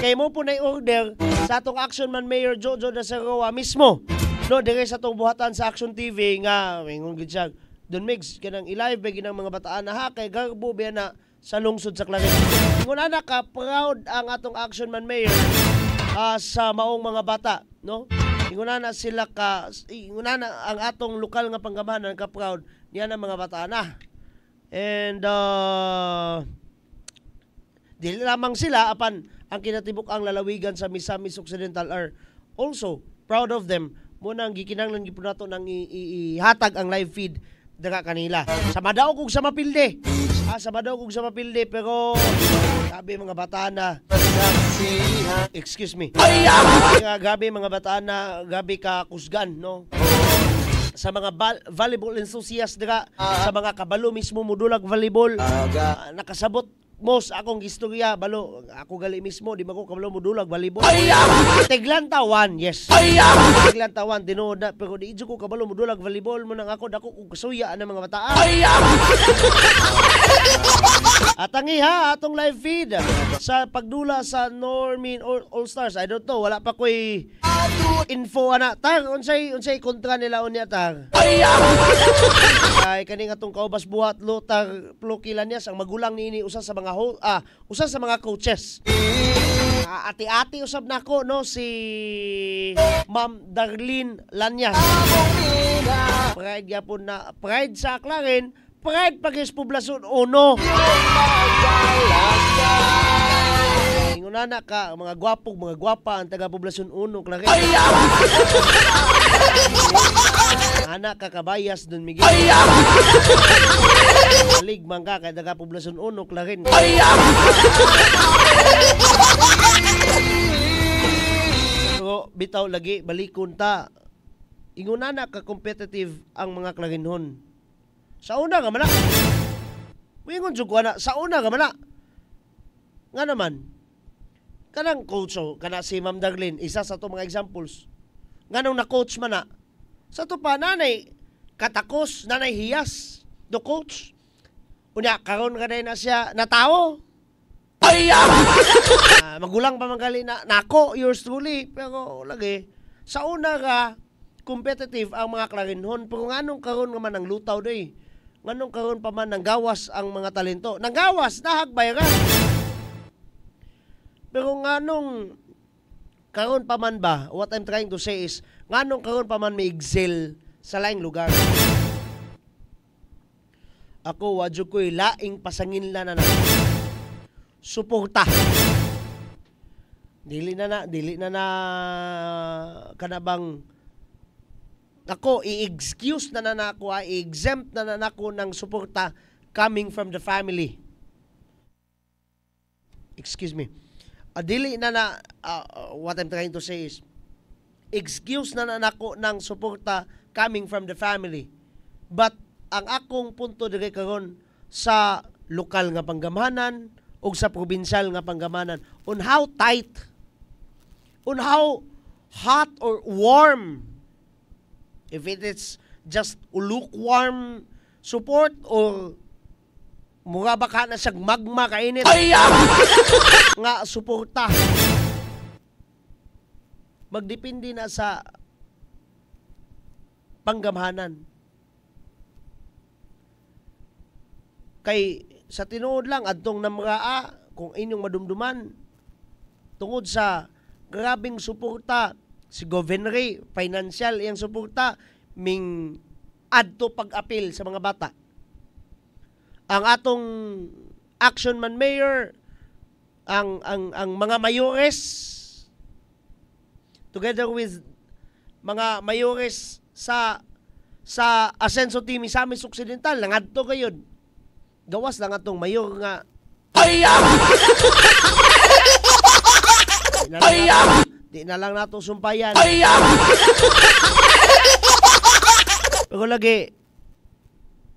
Kay mo po na order sa atong Action Man Mayor Jojo Dasaroa mismo, no, dire sa atong buhatan sa Action TV nga mingon gid siya, Don Migs kanang i-live ba ginang mga bataan na kay garbo ba na sa lungsod sa Clarin. Ingon ana ka proud ang atong Action Man Mayor sa maong mga bata, no? Ingon na sila ingon na ang atong lokal nga panggamanan ka proud niya ng mga bataan And dili lamang sila apan ang kinatibuk ang lalawigan sa Misamis Occidental are also proud of them. Muna ang gikinanglan gipon nato nang ihatag ang live feed dira kanila. Sa madaog ug sa mapilde. Sa madaog ug sa mapilde, pero gabi mga bata na excuse me. Gabi mga bata na gabi ka kusgan, no? Sa mga volleyball enthusiast dira, sa mga kabalo mismo modulag volleyball, nakasabot most akong istorya balo ako gali mismo di man ko kabalo mo dulag volleyball. Tiglantawan, yes. Tiglantawan tinuod na pero di ko kabalo mo dulag volleyball mo nang ako dako og kasuya ng mga bataan. At ang iha atong live feed sa pagdula sa Normin All Stars. I don't know, wala pa ko'y info ana. Tag unsay kontra nila unya tag. Ay kaning atong kaubas buhat Lotar Plukilan niya ang magulang niini usa sa mga usa sa mga coaches. Ati-ati usab nako no si Ma'am Darlene Lanyas. Pride gyapon na pride sa Clarin, pride pagis poblasyon uno. Ingon na ka mga gwapa ang taga poblasyon uno Clarin. Anak kakabayas dun Miguel. Maligmang ka kay taga poblasyon uno Clarin. Pero bitaw lagi balikon ta. Ingon na ka competitive ang mga Clarinhon. Sa una nga mana. Moingon jud ko ana sa una nga mana. Nga naman kanang coach kana si Ma'am Darlene isa sa to mga examples. Nganong na coach man na sa to pa nanay katakos nanay hiyas do coach. Unya karon ka na siya natao. Magulang pa manggali na nako yours truly pero lagi sa una ka competitive ang mga Clarinhon pero nganong karon nga man ang lutaw day. Nganong karon pa man nang gawas ang mga talento. Nang gawas nahagbay ra. Pero nganong karon pa man ba, what I'm trying to say is, nganong karon pa man may excel sa laing lugar. Ako, wadyo ko'y laing pasangin na suporta. Dili na kanabang ako, i-excuse na ako, i-exempt na ako ng suporta coming from the family. Excuse me. Dili na what I'm trying to say is excuse na ako ng suporta coming from the family. But ang akong punto dire karon sa lokal nga panggamahanan o sa probinsyal nga panggamahanan on how tight, on how hot or warm, if it is just lukewarm support or mura baka na siyang magma kainit nga suporta. Magdepende na sa panggamahanan. Kay sa tinuod lang adtong namraa kung inyong madumduman tungod sa grabing suporta si Governory, financial iyang suporta ming adto pag-apil sa mga bata. Ang atong action man mayor, ang mga mayores together with mga mayores sa Asenso Team Misamis Occidental nangadto kayon. Gawas lang atong mayor nga di na lang nato sumpayan. Pero lagi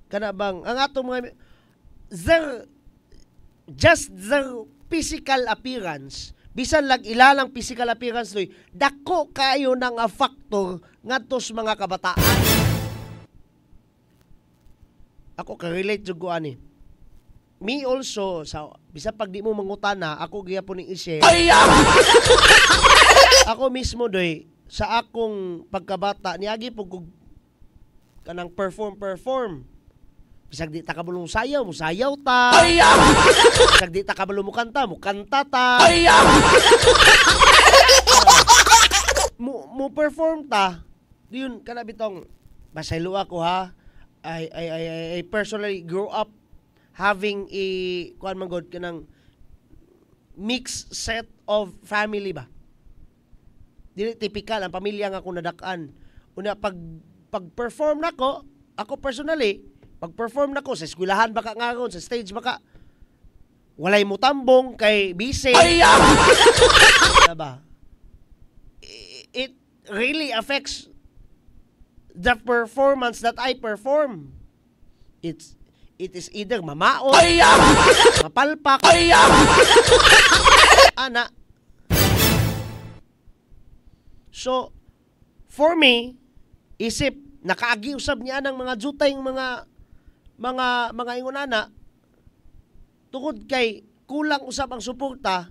kana bang ang atong mga their physical appearance, bisan lag ilalang physical appearance doy, dako kayo nang a factor ngadtos mga kabataan. Ako ka-relate jud ko ani. Me also sa bisan pag di mo mangutana, ako gyapon ning i-share. Ako mismo doy sa akong pagkabata niagi pug kanang perform. Bisag di ta kabalo mo sayaw ta. Bisag di ta kabalo mo kanta ta. Mo perform ta. Diyon kana bitong basaylo ako ha. I personally grew up having a kuan man god kanang mixed set of family ba. Dili typical ang pamilya nga ako nadak-an. Una pag-perform nako, ako personally pag-perform nako sa eskwelahan baka ngaron sa stage baka walay mo tambong kay busy. Diba? It really affects the performance that I perform. it is either mamaon, mapalpak, ana. So, for me, isip, nakaagi usab niya ng mga jutay mga ingunana, tungod kay kulang usab ang suporta,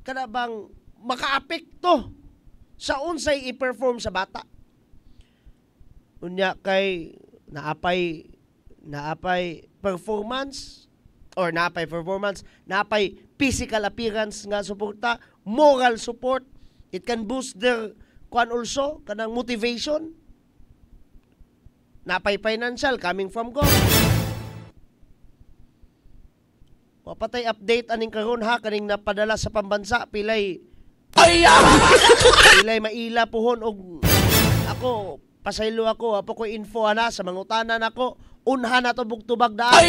kada bang makaapekto sa unsay i-perform sa bata. Unya kay naapay performance, naapay physical appearance nga suporta, moral support. It can boost their also kanang motivation. Naapay financial coming from God. Mapatay update aning karon ha, kaning napadala sa pambansa pilay maila pohon og ako pasaylo ako apo ko info ana sa mangutanan ako unha na to bugtubag daan.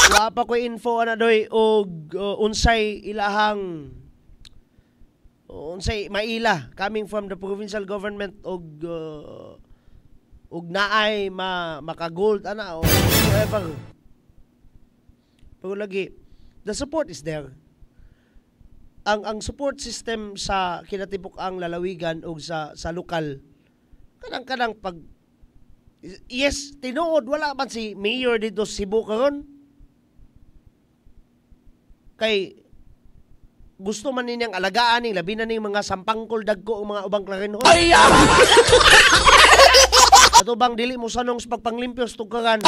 Wa pa ko info ana doy og unsay ilahang unsay maila coming from the provincial government og naay maka-gold ana o whatever. Pero lagi, the support is there. Ang support system sa kinatibuk ang lalawigan o sa lokal, kanang pag, yes, tinuod, wala man si mayor dito sa Cebu karon. Kay, gusto man ninyang alagaan labi na ning mga sampangkol dagko o mga ubang klarinhon. Ato bang dili mo sanong sa pagpanglimpyo sa tukaran?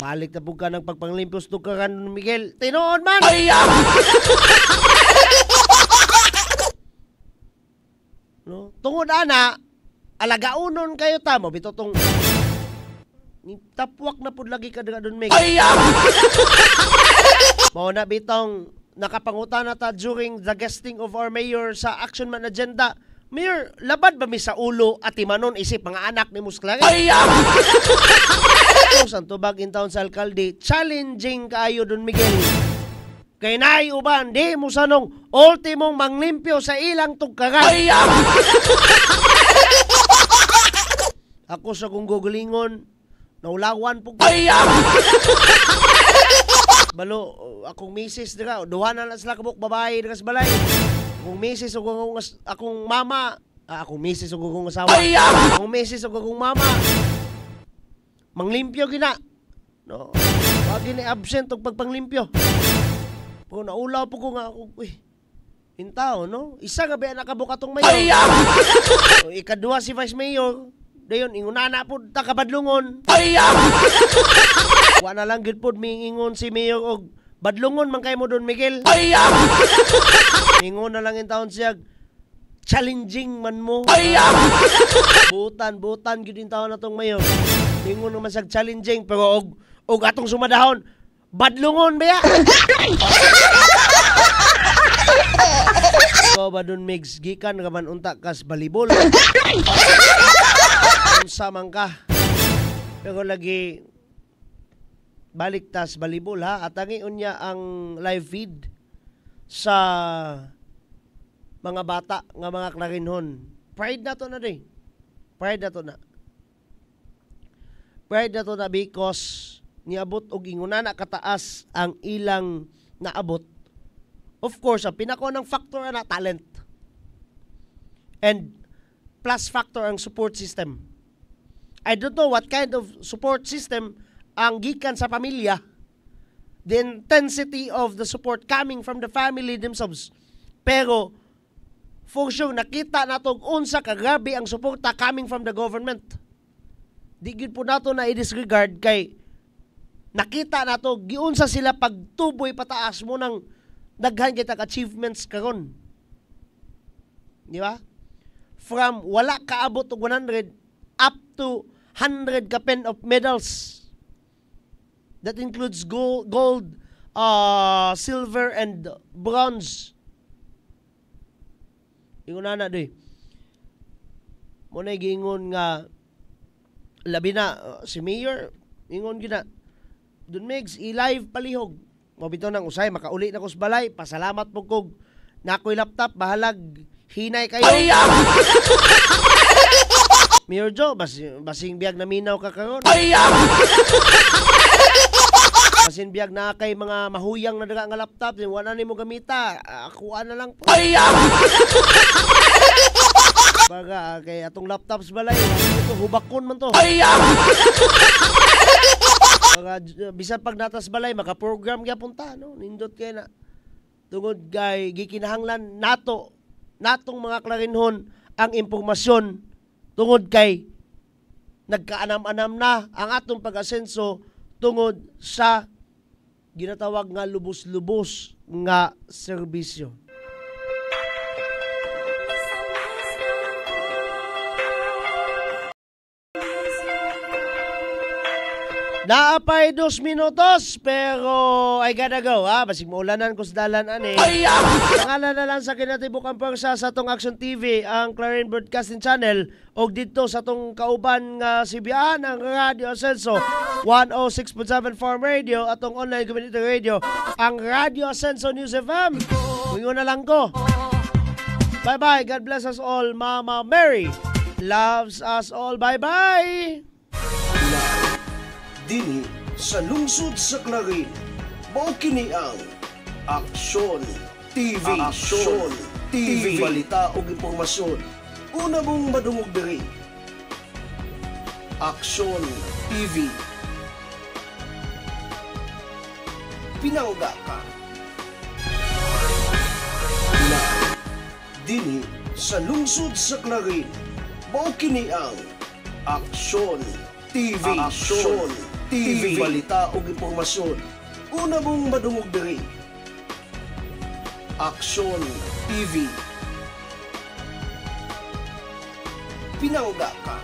Balik na po ka ng pagpanglimpyo sa tukaran, Miguel. Tinoon man! No? Tungod ana, alagaunon kayo tamo. Bito tong tapwak na po lagi ka doon, Miguel. Mao na bitong nakapangutan na ta during the guesting of our mayor sa Action Man Agenda. Mayor, labad ba mi sa ulo at imanon isip mga anak ni Musklare? Ang tubag in town sa alkalde, challenging kaayo Don Miguel. Kay naay uban, di mo sanong ultimong manglimpyo sa ilang tugkaran. Ako sa kong gugulingon, naulawan po ko. Balo, akong misis dira, duha na lang sila kabuk babae dira sa balay. Akong misis o akong mama, akong misis o akong asawa, akong misis o akong mama, manglimpyo gina. No? Wag ni absent og pagpanglimpyo. Kung naulaw po ko nga ako, intao, no? Isa nga ba nakabuk atong mayor. So, ikaduha si Vice Mayor, dayon ingunana po ta kabadlungon. Wa na lang gid pod miingon si Mayor og badlungon man kay mo Don Miguel. Ingon na lang in taon siya, challenging man mo. Butan gid in taon natong Mayor. Ingon naman siya challenging pero og atong sumadahon, badlungon ba ya? So ba Don Migs, gikan ka man unta kas balibol. Unsa man ka. Pero lagi balik tas balibol ha, at angiun niya ang live feed sa mga bata nga mga klarinhon. Pride na to na din. Pride na to na because niabot og ingunan na kataas ang ilang naabot. Of course, ang pinako ng factor na talent. And plus factor ang support system. I don't know what kind of support system ang gikan sa pamilya, the intensity of the support coming from the family themselves. Pero, for sure, nakita nato unsa kagrabe ang suporta coming from the government. Di gid po nato na i-disregard kay nakita nato giunsa sila pagtuboy pataas mo ng daghan kitag achievements karon. Di ba? From wala kaabot og 100 up to 100 ka pen of medals. That includes gold, silver, and bronze. Ingon na doy. Muna giingon nga labi na si Mayor, ingon gina. Dun Migs, i-live palihog. Mabito nang usay, makauli na ko sa balay. Pasalamat po kog na ako'y laptop, bahalag hinay kayo. Mayor Joe, basing biyag na minaw ka karon. Basin biyag na kay mga mahuyang na daga nga laptop, wala na mo gamita. Akuha na lang po. Baga kay atong laptops balay, ito hubakon man to. Baga bisan pag natas balay maka-program kaya punta no, nindot kay na. Tungod kay gikinahanglan natong mga klarinhon ang impormasyon tungod kay nagkaanam-anam na ang atong pag-asenso tungod sa ginatawag nga lubos-lubos nga serbisyo. Naapay 2 minutos pero I gotta go ha. Basig maulanan ko sa dalan ani. Pangalan na lang sa kinatibukang pwersa sa atong Action TV, ang Clarin Broadcasting Channel og dito sa atong kauban nga sibian ang Radio Asenso 106.7 Farm Radio, atong online community radio ang Radio Asenso News FM. Ingon na lang ko. Bye bye. God bless us all. Mama Mary loves us all. Bye bye. Dini sa lungsod sa Clarin, mao kini ang Aksyon TV. Aksyon TV, balita ug impormasyon una mong madungog diri. Aksyon TV, pinangga ka. Dini sa lungsod sa Clarin, mao kini ang Aksyon TV. Aksyon TV, balita ug impormasyon una mong madungog diri. Aksyon TV, pinangga ka.